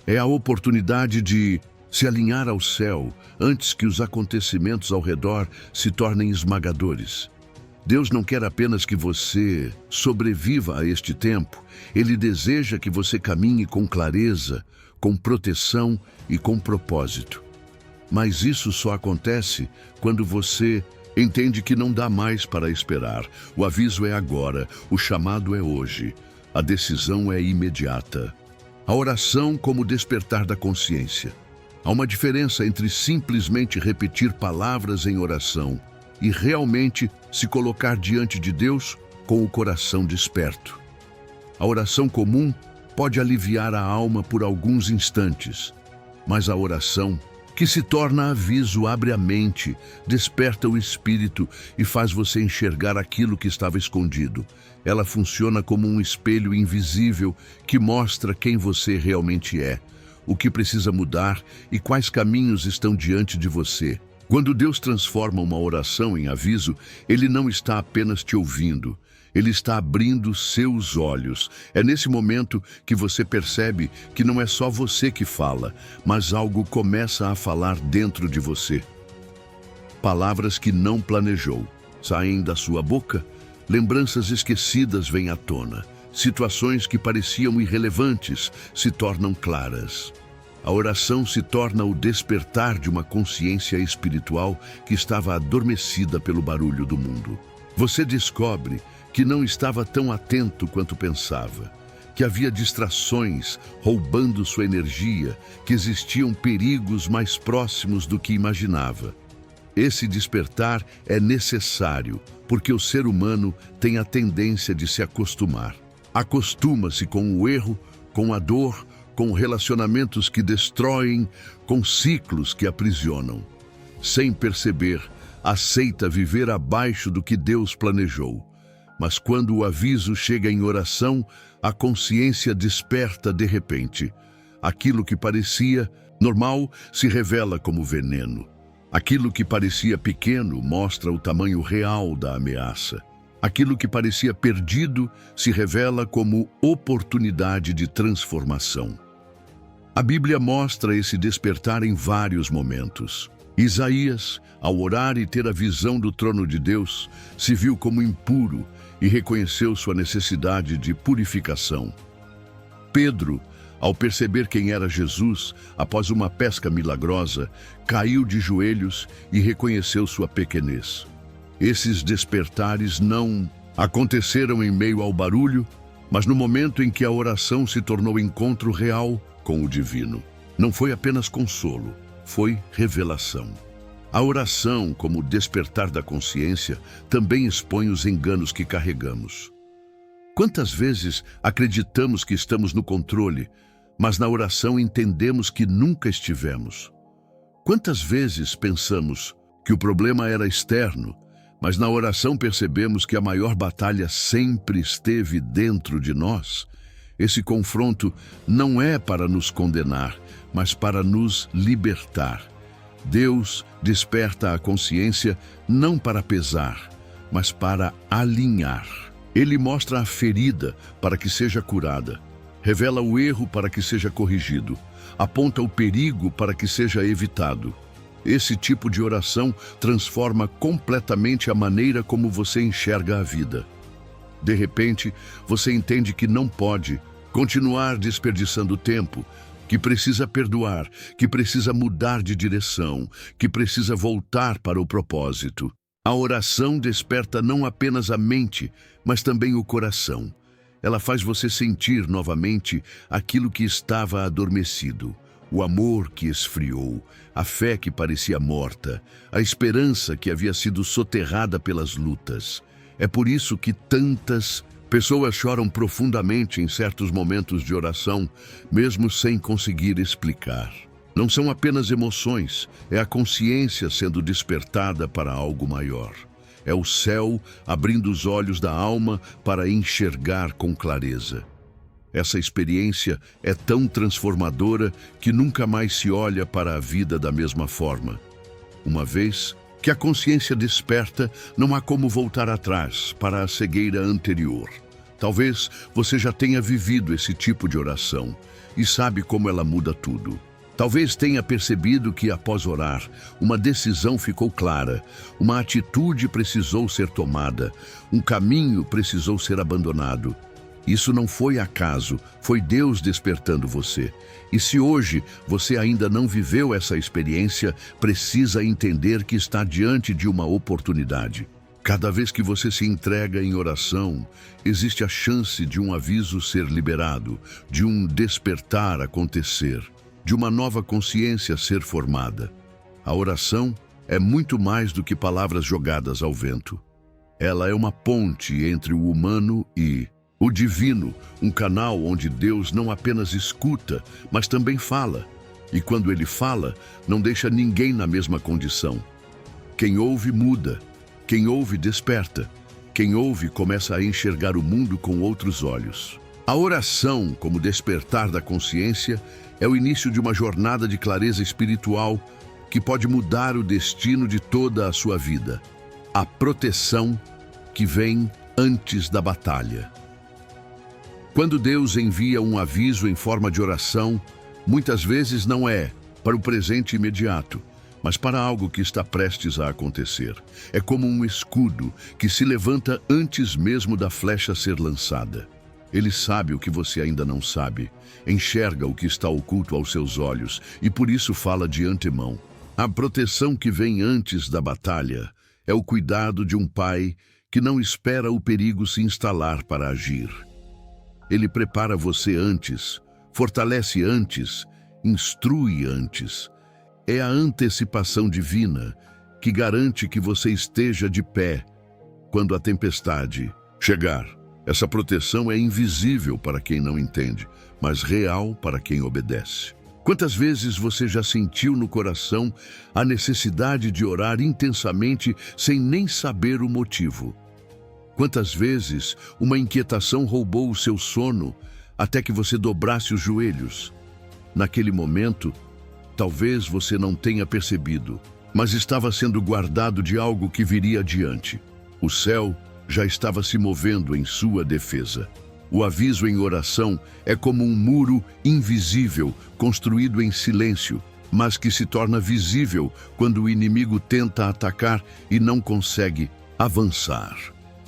É a oportunidade de se alinhar ao céu antes que os acontecimentos ao redor se tornem esmagadores. Deus não quer apenas que você sobreviva a este tempo. Ele deseja que você caminhe com clareza, com proteção e com propósito. Mas isso só acontece quando você entende que não dá mais para esperar. O aviso é agora, o chamado é hoje, a decisão é imediata. A oração como despertar da consciência. Há uma diferença entre simplesmente repetir palavras em oração e realmente se colocar diante de Deus com o coração desperto. A oração comum pode aliviar a alma por alguns instantes, mas a oração que se torna aviso abre a mente, desperta o espírito e faz você enxergar aquilo que estava escondido. Ela funciona como um espelho invisível que mostra quem você realmente é, o que precisa mudar e quais caminhos estão diante de você. Quando Deus transforma uma oração em aviso, Ele não está apenas te ouvindo, Ele está abrindo seus olhos. É nesse momento que você percebe que não é só você que fala, mas algo começa a falar dentro de você. palavras que não planejou saem da sua boca, lembranças esquecidas vêm à tona, situações que pareciam irrelevantes se tornam claras. A oração se torna o despertar de uma consciência espiritual que estava adormecida pelo barulho do mundo. Você descobre que não estava tão atento quanto pensava, que havia distrações roubando sua energia, que existiam perigos mais próximos do que imaginava. Esse despertar é necessário, porque o ser humano tem a tendência de se acostumar. Acostuma-se com o erro, com a dor, com relacionamentos que destroem, com ciclos que aprisionam. Sem perceber, aceita viver abaixo do que Deus planejou. Mas quando o aviso chega em oração, a consciência desperta de repente. Aquilo que parecia normal se revela como veneno. Aquilo que parecia pequeno mostra o tamanho real da ameaça. Aquilo que parecia perdido se revela como oportunidade de transformação. A Bíblia mostra esse despertar em vários momentos. Isaías, ao orar e ter a visão do trono de Deus, se viu como impuro e reconheceu sua necessidade de purificação. Pedro, ao perceber quem era Jesus, após uma pesca milagrosa, caiu de joelhos e reconheceu sua pequenez. Esses despertares não aconteceram em meio ao barulho, mas no momento em que a oração se tornou encontro real com o divino. Não foi apenas consolo, foi revelação. A oração, como despertar da consciência, também expõe os enganos que carregamos. Quantas vezes acreditamos que estamos no controle, mas na oração entendemos que nunca estivemos? Quantas vezes pensamos que o problema era externo, mas na oração percebemos que a maior batalha sempre esteve dentro de nós? Esse confronto não é para nos condenar, mas para nos libertar. Deus desperta a consciência não para pesar, mas para alinhar. Ele mostra a ferida para que seja curada, revela o erro para que seja corrigido, aponta o perigo para que seja evitado. Esse tipo de oração transforma completamente a maneira como você enxerga a vida. De repente, você entende que não pode continuar desperdiçando tempo, que precisa perdoar, que precisa mudar de direção, que precisa voltar para o propósito. A oração desperta não apenas a mente, mas também o coração. Ela faz você sentir novamente aquilo que estava adormecido, o amor que esfriou, a fé que parecia morta, a esperança que havia sido soterrada pelas lutas. É por isso que tantas pessoas choram profundamente em certos momentos de oração, mesmo sem conseguir explicar. Não são apenas emoções, é a consciência sendo despertada para algo maior. É o céu abrindo os olhos da alma para enxergar com clareza. Essa experiência é tão transformadora que nunca mais se olha para a vida da mesma forma. Uma vez que a consciência desperta, não há como voltar atrás para a cegueira anterior. Talvez você já tenha vivido esse tipo de oração e sabe como ela muda tudo. Talvez tenha percebido que, após orar, uma decisão ficou clara, uma atitude precisou ser tomada, um caminho precisou ser abandonado. Isso não foi acaso, foi Deus despertando você. E se hoje você ainda não viveu essa experiência, precisa entender que está diante de uma oportunidade. Cada vez que você se entrega em oração, existe a chance de um aviso ser liberado, de um despertar acontecer, de uma nova consciência ser formada. A oração é muito mais do que palavras jogadas ao vento. Ela é uma ponte entre o humano e o divino, um canal onde Deus não apenas escuta, mas também fala. E quando Ele fala, não deixa ninguém na mesma condição. Quem ouve muda, quem ouve desperta, quem ouve começa a enxergar o mundo com outros olhos. A oração, como despertar da consciência, é o início de uma jornada de clareza espiritual que pode mudar o destino de toda a sua vida. A proteção que vem antes da batalha. Quando Deus envia um aviso em forma de oração, muitas vezes não é para o presente imediato, mas para algo que está prestes a acontecer. É como um escudo que se levanta antes mesmo da flecha ser lançada. Ele sabe o que você ainda não sabe, enxerga o que está oculto aos seus olhos e por isso fala de antemão. A proteção que vem antes da batalha é o cuidado de um pai que não espera o perigo se instalar para agir. Ele prepara você antes, fortalece antes, instrui antes. É a antecipação divina que garante que você esteja de pé quando a tempestade chegar. Essa proteção é invisível para quem não entende, mas real para quem obedece. Quantas vezes você já sentiu no coração a necessidade de orar intensamente sem nem saber o motivo? Quantas vezes uma inquietação roubou o seu sono até que você dobrasse os joelhos? Naquele momento, talvez você não tenha percebido, mas estava sendo guardado de algo que viria adiante. O céu já estava se movendo em sua defesa. O aviso em oração é como um muro invisível, construído em silêncio, mas que se torna visível quando o inimigo tenta atacar e não consegue avançar.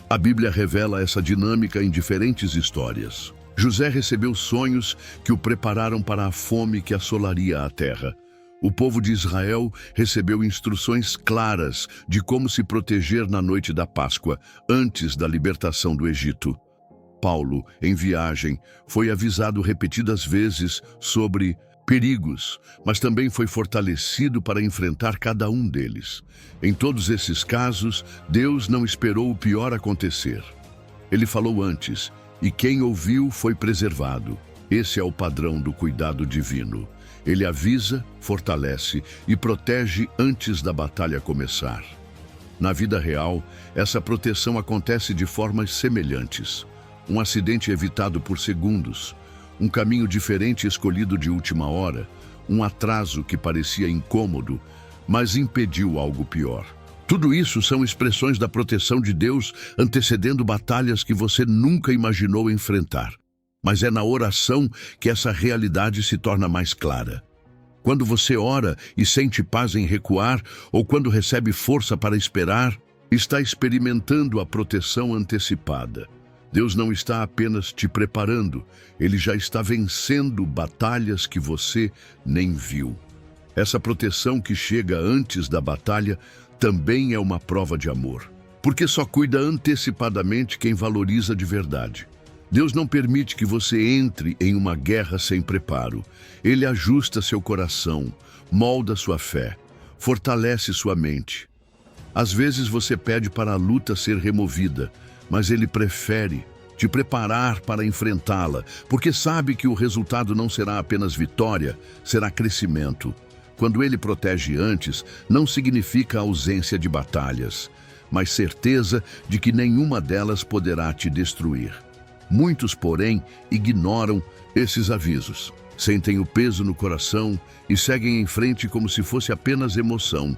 A Bíblia revela essa dinâmica em diferentes histórias. José recebeu sonhos que o prepararam para a fome que assolaria a terra. O povo de Israel recebeu instruções claras de como se proteger na noite da Páscoa, antes da libertação do Egito. Paulo, em viagem, foi avisado repetidas vezes sobre perigos, mas também foi fortalecido para enfrentar cada um deles. Em todos esses casos, Deus não esperou o pior acontecer. Ele falou antes, e quem ouviu foi preservado. Esse é o padrão do cuidado divino. Ele avisa, fortalece e protege antes da batalha começar. Na vida real, essa proteção acontece de formas semelhantes. Um acidente evitado por segundos, um caminho diferente escolhido de última hora, um atraso que parecia incômodo, mas impediu algo pior. Tudo isso são expressões da proteção de Deus antecedendo batalhas que você nunca imaginou enfrentar. Mas é na oração que essa realidade se torna mais clara. Quando você ora e sente paz em recuar, ou quando recebe força para esperar, está experimentando a proteção antecipada. Deus não está apenas te preparando, Ele já está vencendo batalhas que você nem viu. Essa proteção que chega antes da batalha também é uma prova de amor, porque só cuida antecipadamente quem valoriza de verdade. Deus não permite que você entre em uma guerra sem preparo. Ele ajusta seu coração, molda sua fé, fortalece sua mente. Às vezes você pede para a luta ser removida, mas Ele prefere te preparar para enfrentá-la, porque sabe que o resultado não será apenas vitória, será crescimento. Quando Ele protege antes, não significa ausência de batalhas, mas certeza de que nenhuma delas poderá te destruir. Muitos, porém, ignoram esses avisos, sentem o peso no coração e seguem em frente como se fosse apenas emoção.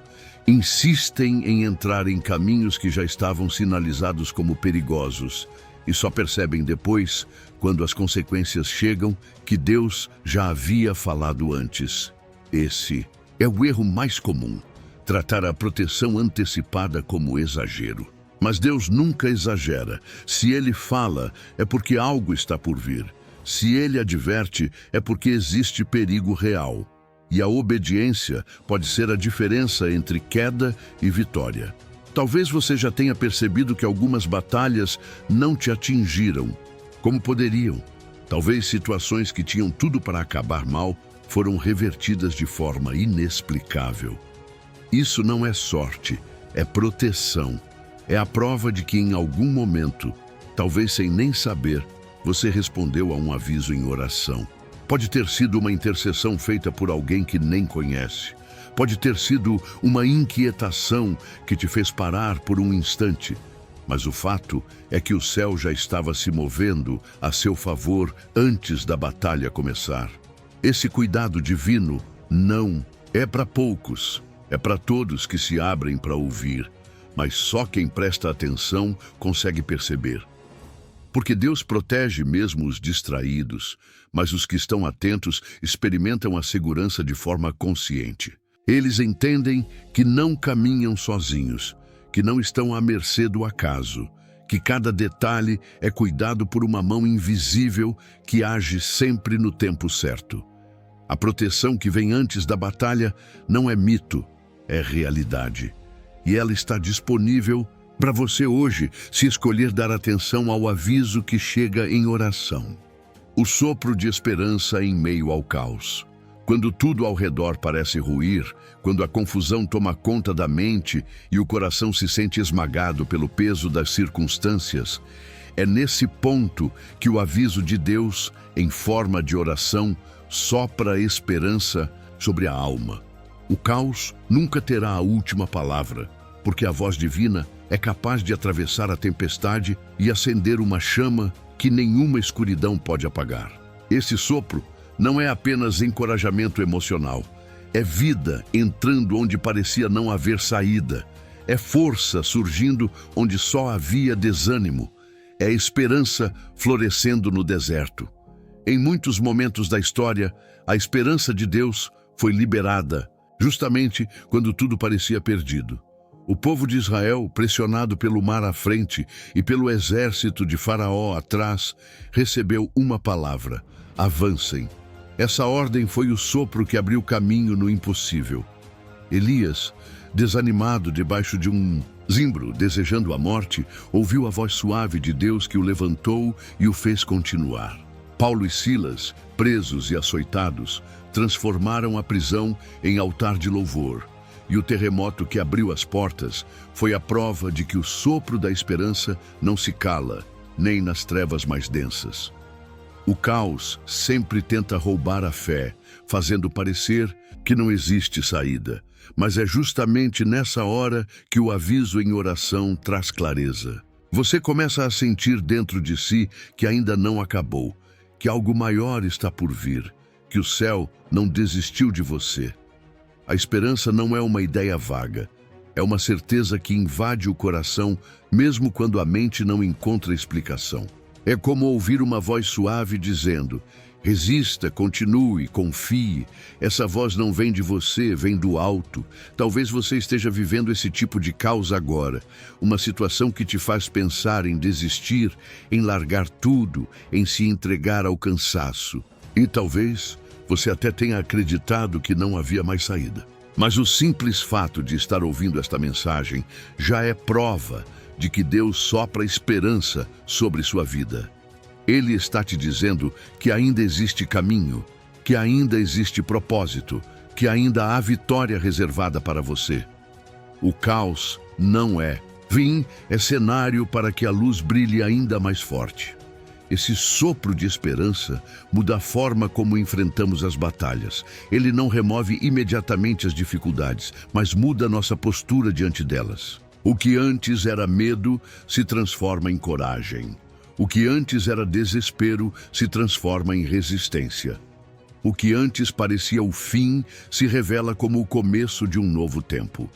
Insistem em entrar em caminhos que já estavam sinalizados como perigosos e só percebem depois, quando as consequências chegam, que Deus já havia falado antes. Esse é o erro mais comum, tratar a proteção antecipada como exagero. Mas Deus nunca exagera. Se Ele fala, é porque algo está por vir. Se Ele adverte, é porque existe perigo real. E a obediência pode ser a diferença entre queda e vitória. Talvez você já tenha percebido que algumas batalhas não te atingiram como poderiam. Talvez situações que tinham tudo para acabar mal foram revertidas de forma inexplicável. Isso não é sorte, é proteção. É a prova de que em algum momento, talvez sem nem saber, você respondeu a um aviso em oração. Pode ter sido uma intercessão feita por alguém que nem conhece. Pode ter sido uma inquietação que te fez parar por um instante. Mas o fato é que o céu já estava se movendo a seu favor antes da batalha começar. Esse cuidado divino não é para poucos, é para todos que se abrem para ouvir. Mas só quem presta atenção consegue perceber. Porque Deus protege mesmo os distraídos, mas os que estão atentos experimentam a segurança de forma consciente. Eles entendem que não caminham sozinhos, que não estão à mercê do acaso, que cada detalhe é cuidado por uma mão invisível que age sempre no tempo certo. A proteção que vem antes da batalha não é mito, é realidade. E ela está disponível para você hoje, se escolher dar atenção ao aviso que chega em oração. O sopro de esperança em meio ao caos. Quando tudo ao redor parece ruir, quando a confusão toma conta da mente e o coração se sente esmagado pelo peso das circunstâncias, é nesse ponto que o aviso de Deus, em forma de oração, sopra a esperança sobre a alma. O caos nunca terá a última palavra, porque a voz divina é capaz de atravessar a tempestade e acender uma chama que nenhuma escuridão pode apagar. Esse sopro não é apenas encorajamento emocional, é vida entrando onde parecia não haver saída, é força surgindo onde só havia desânimo, é esperança florescendo no deserto. Em muitos momentos da história, a esperança de Deus foi liberada, justamente quando tudo parecia perdido. O povo de Israel, pressionado pelo mar à frente e pelo exército de Faraó atrás, recebeu uma palavra: avancem. Essa ordem foi o sopro que abriu caminho no impossível. Elias, desanimado debaixo de um zimbro, desejando a morte, ouviu a voz suave de Deus que o levantou e o fez continuar. Paulo e Silas, presos e açoitados, transformaram a prisão em altar de louvor. E o terremoto que abriu as portas foi a prova de que o sopro da esperança não se cala, nem nas trevas mais densas. O caos sempre tenta roubar a fé, fazendo parecer que não existe saída. Mas é justamente nessa hora que o aviso em oração traz clareza. Você começa a sentir dentro de si que ainda não acabou, que algo maior está por vir, que o céu não desistiu de você. A esperança não é uma ideia vaga, é uma certeza que invade o coração mesmo quando a mente não encontra explicação. É como ouvir uma voz suave dizendo: resista, continue, confie. Essa voz não vem de você, vem do alto. Talvez você esteja vivendo esse tipo de caos agora, uma situação que te faz pensar em desistir, em largar tudo, em se entregar ao cansaço. E talvez você até tenha acreditado que não havia mais saída. Mas o simples fato de estar ouvindo esta mensagem já é prova de que Deus sopra esperança sobre sua vida. Ele está te dizendo que ainda existe caminho, que ainda existe propósito, que ainda há vitória reservada para você. O caos não é fim, é cenário para que a luz brilhe ainda mais forte. Esse sopro de esperança muda a forma como enfrentamos as batalhas. Ele não remove imediatamente as dificuldades, mas muda nossa postura diante delas. O que antes era medo se transforma em coragem. O que antes era desespero se transforma em resistência. O que antes parecia o fim se revela como o começo de um novo tempo.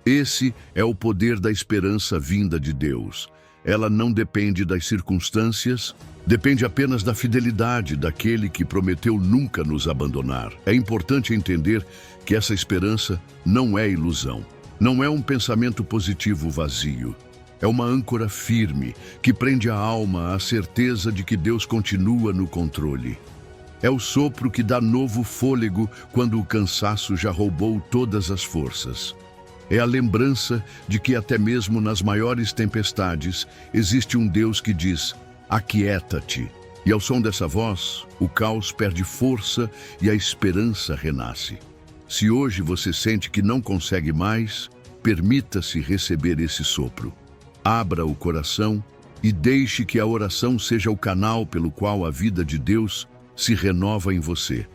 Esse é o poder da esperança vinda de Deus. Ela não depende das circunstâncias, depende apenas da fidelidade daquele que prometeu nunca nos abandonar. É importante entender que essa esperança não é ilusão, não é um pensamento positivo vazio. É uma âncora firme que prende a alma à certeza de que Deus continua no controle. É o sopro que dá novo fôlego quando o cansaço já roubou todas as forças. É a lembrança de que até mesmo nas maiores tempestades existe um Deus que diz: aquieta-te. E ao som dessa voz, o caos perde força e a esperança renasce. Se hoje você sente que não consegue mais, permita-se receber esse sopro. Abra o coração e deixe que a oração seja o canal pelo qual a vida de Deus se renova em você.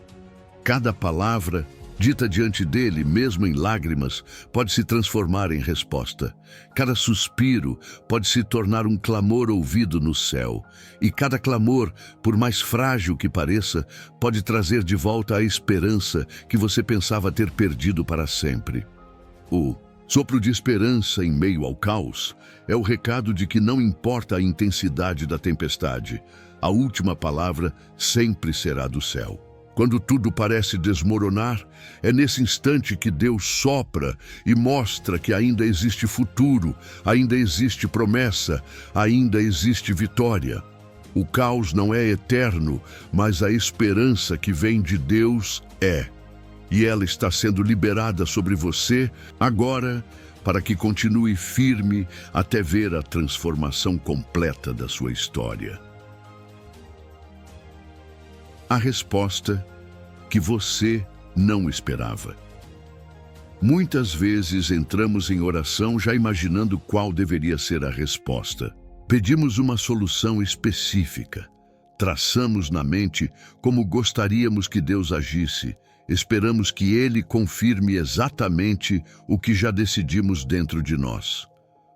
Cada palavra dita diante dele, mesmo em lágrimas, pode se transformar em resposta. Cada suspiro pode se tornar um clamor ouvido no céu. E cada clamor, por mais frágil que pareça, pode trazer de volta a esperança que você pensava ter perdido para sempre. O sopro de esperança em meio ao caos é o recado de que não importa a intensidade da tempestade, a última palavra sempre será do céu. Quando tudo parece desmoronar, é nesse instante que Deus sopra e mostra que ainda existe futuro, ainda existe promessa, ainda existe vitória. O caos não é eterno, mas a esperança que vem de Deus é. E ela está sendo liberada sobre você agora, para que continue firme até ver a transformação completa da sua história. A resposta que você não esperava. Muitas vezes entramos em oração já imaginando qual deveria ser a resposta. Pedimos uma solução específica. Traçamos na mente como gostaríamos que Deus agisse. Esperamos que Ele confirme exatamente o que já decidimos dentro de nós.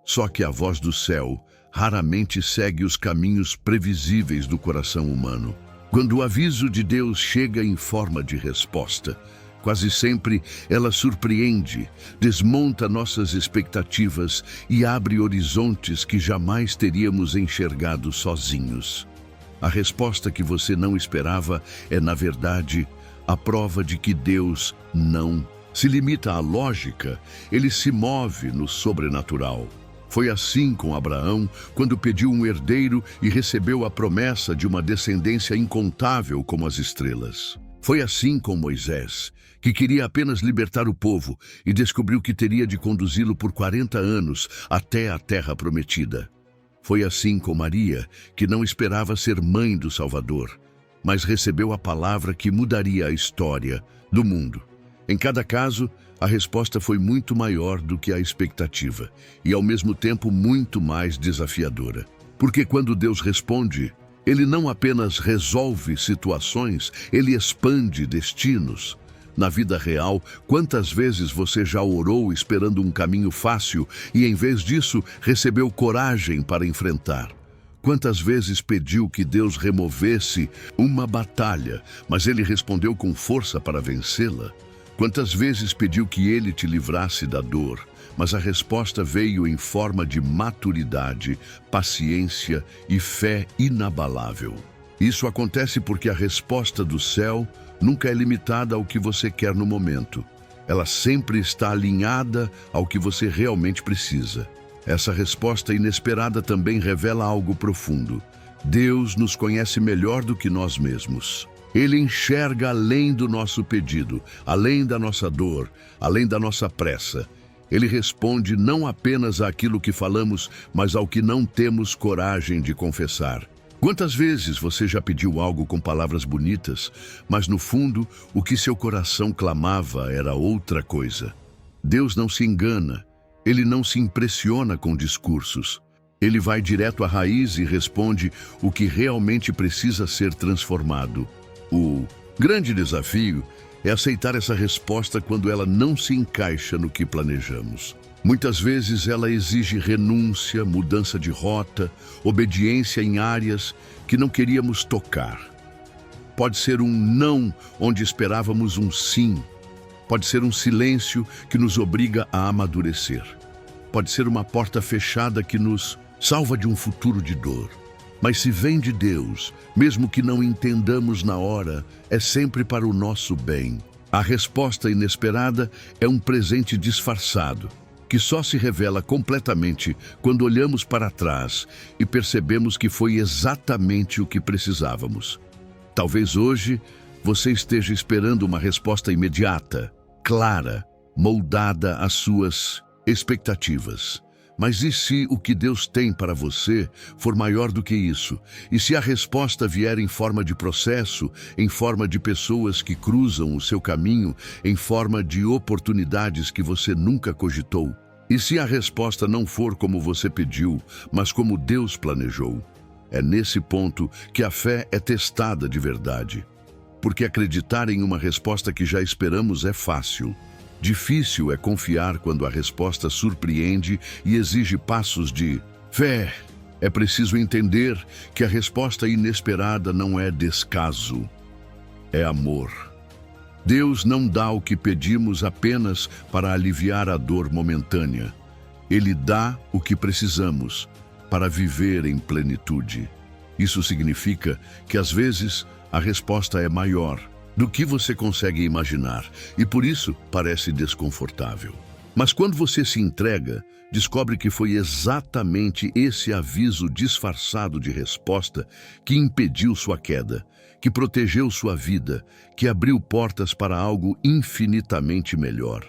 Só que a voz do céu raramente segue os caminhos previsíveis do coração humano. Quando o aviso de Deus chega em forma de resposta, quase sempre ela surpreende, desmonta nossas expectativas e abre horizontes que jamais teríamos enxergado sozinhos. A resposta que você não esperava é, na verdade, a prova de que Deus não se limita à lógica, Ele se move no sobrenatural. Foi assim com Abraão, quando pediu um herdeiro e recebeu a promessa de uma descendência incontável como as estrelas. Foi assim com Moisés, que queria apenas libertar o povo e descobriu que teria de conduzi-lo por 40 anos até a terra prometida. Foi assim com Maria, que não esperava ser mãe do Salvador, mas recebeu a palavra que mudaria a história do mundo. Em cada caso, a resposta foi muito maior do que a expectativa e, ao mesmo tempo, muito mais desafiadora. Porque quando Deus responde, Ele não apenas resolve situações, Ele expande destinos. Na vida real, quantas vezes você já orou esperando um caminho fácil e, em vez disso, recebeu coragem para enfrentar? Quantas vezes pediu que Deus removesse uma batalha, mas Ele respondeu com força para vencê-la? Quantas vezes pediu que Ele te livrasse da dor, mas a resposta veio em forma de maturidade, paciência e fé inabalável? Isso acontece porque a resposta do céu nunca é limitada ao que você quer no momento. Ela sempre está alinhada ao que você realmente precisa. Essa resposta inesperada também revela algo profundo. Deus nos conhece melhor do que nós mesmos. Ele enxerga além do nosso pedido, além da nossa dor, além da nossa pressa. Ele responde não apenas àquilo que falamos, mas ao que não temos coragem de confessar. Quantas vezes você já pediu algo com palavras bonitas, mas no fundo, o que seu coração clamava era outra coisa? Deus não se engana. Ele não se impressiona com discursos. Ele vai direto à raiz e responde o que realmente precisa ser transformado. O grande desafio é aceitar essa resposta quando ela não se encaixa no que planejamos. Muitas vezes ela exige renúncia, mudança de rota, obediência em áreas que não queríamos tocar. Pode ser um não onde esperávamos um sim. Pode ser um silêncio que nos obriga a amadurecer. Pode ser uma porta fechada que nos salva de um futuro de dor. Mas se vem de Deus, mesmo que não entendamos na hora, é sempre para o nosso bem. A resposta inesperada é um presente disfarçado, que só se revela completamente quando olhamos para trás e percebemos que foi exatamente o que precisávamos. Talvez hoje você esteja esperando uma resposta imediata, clara, moldada às suas expectativas. Mas e se o que Deus tem para você for maior do que isso? E se a resposta vier em forma de processo, em forma de pessoas que cruzam o seu caminho, em forma de oportunidades que você nunca cogitou? E se a resposta não for como você pediu, mas como Deus planejou? É nesse ponto que a fé é testada de verdade. Porque acreditar em uma resposta que já esperamos é fácil. Difícil é confiar quando a resposta surpreende e exige passos de fé. É preciso entender que a resposta inesperada não é descaso, é amor. Deus não dá o que pedimos apenas para aliviar a dor momentânea. Ele dá o que precisamos para viver em plenitude. Isso significa que às vezes a resposta é maior, do que você consegue imaginar e por isso parece desconfortável. Mas quando você se entrega, descobre que foi exatamente esse aviso disfarçado de resposta que impediu sua queda, que protegeu sua vida, que abriu portas para algo infinitamente melhor.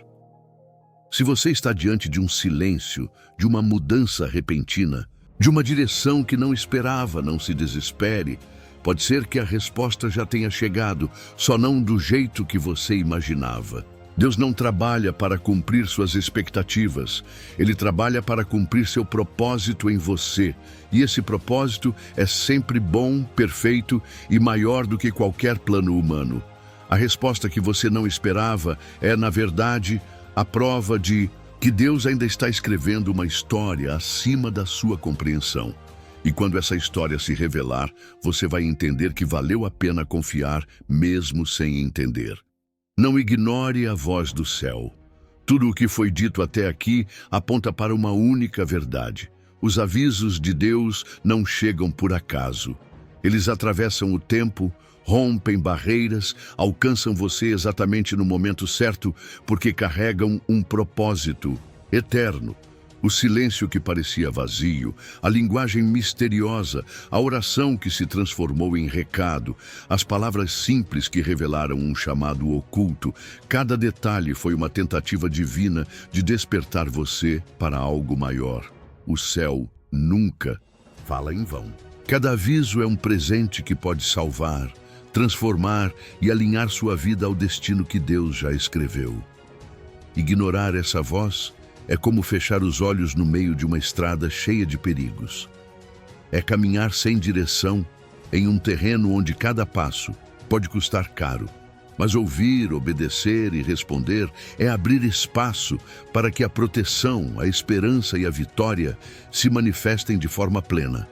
Se você está diante de um silêncio, de uma mudança repentina, de uma direção que não esperava, não se desespere. Pode ser que a resposta já tenha chegado, só não do jeito que você imaginava. Deus não trabalha para cumprir suas expectativas. Ele trabalha para cumprir seu propósito em você. E esse propósito é sempre bom, perfeito e maior do que qualquer plano humano. A resposta que você não esperava é, na verdade, a prova de que Deus ainda está escrevendo uma história acima da sua compreensão. E quando essa história se revelar, você vai entender que valeu a pena confiar mesmo sem entender. Não ignore a voz do céu. Tudo o que foi dito até aqui aponta para uma única verdade. Os avisos de Deus não chegam por acaso. Eles atravessam o tempo, rompem barreiras, alcançam você exatamente no momento certo, porque carregam um propósito eterno. O silêncio que parecia vazio, a linguagem misteriosa, a oração que se transformou em recado, as palavras simples que revelaram um chamado oculto, cada detalhe foi uma tentativa divina de despertar você para algo maior. O céu nunca fala em vão. Cada aviso é um presente que pode salvar, transformar e alinhar sua vida ao destino que Deus já escreveu. Ignorar essa voz é como fechar os olhos no meio de uma estrada cheia de perigos. É caminhar sem direção em um terreno onde cada passo pode custar caro. Mas ouvir, obedecer e responder é abrir espaço para que a proteção, a esperança e a vitória se manifestem de forma plena.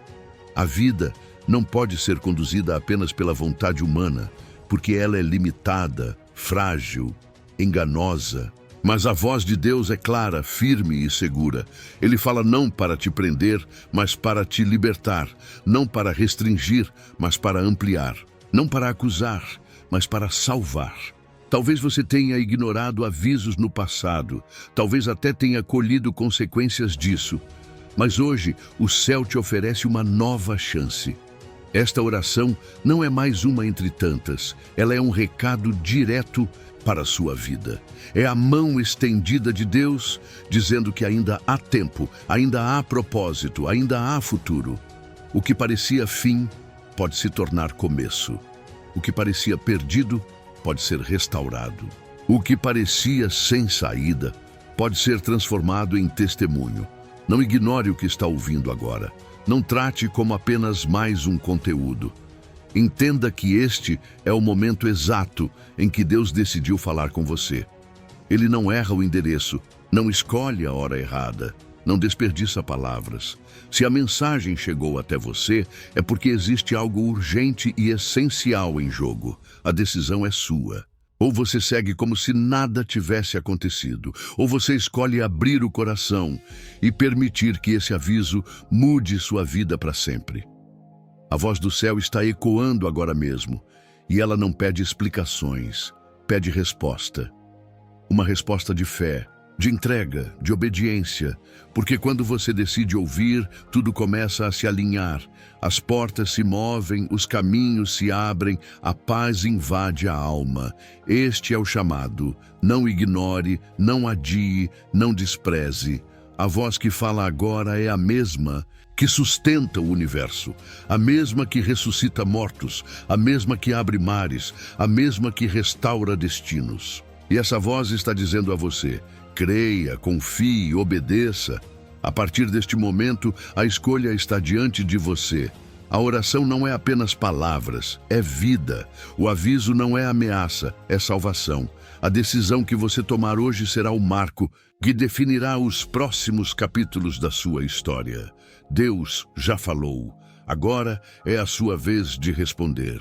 A vida não pode ser conduzida apenas pela vontade humana, porque ela é limitada, frágil, enganosa. Mas a voz de Deus é clara, firme e segura. Ele fala não para te prender, mas para te libertar. Não para restringir, mas para ampliar. Não para acusar, mas para salvar. Talvez você tenha ignorado avisos no passado. Talvez até tenha colhido consequências disso. Mas hoje, o céu te oferece uma nova chance. Esta oração não é mais uma entre tantas. Ela é um recado direto para a sua vida. É a mão estendida de Deus, dizendo que ainda há tempo, ainda há propósito, ainda há futuro. O que parecia fim pode se tornar começo. O que parecia perdido pode ser restaurado. O que parecia sem saída pode ser transformado em testemunho. Não ignore o que está ouvindo agora. Não trate como apenas mais um conteúdo. Entenda que este é o momento exato em que Deus decidiu falar com você. Ele não erra o endereço, não escolhe a hora errada, não desperdiça palavras. Se a mensagem chegou até você, é porque existe algo urgente e essencial em jogo. A decisão é sua. Ou você segue como se nada tivesse acontecido, ou você escolhe abrir o coração e permitir que esse aviso mude sua vida para sempre. A voz do céu está ecoando agora mesmo, e ela não pede explicações, pede resposta. Uma resposta de fé, de entrega, de obediência, porque quando você decide ouvir, tudo começa a se alinhar, as portas se movem, os caminhos se abrem, a paz invade a alma. Este é o chamado. Não ignore, não adie, não despreze. A voz que fala agora é a mesma que sustenta o universo, a mesma que ressuscita mortos, a mesma que abre mares, a mesma que restaura destinos. E essa voz está dizendo a você: creia, confie, obedeça. A partir deste momento, a escolha está diante de você. A oração não é apenas palavras, é vida. O aviso não é ameaça, é salvação. A decisão que você tomar hoje será o marco que definirá os próximos capítulos da sua história. Deus já falou. Agora é a sua vez de responder.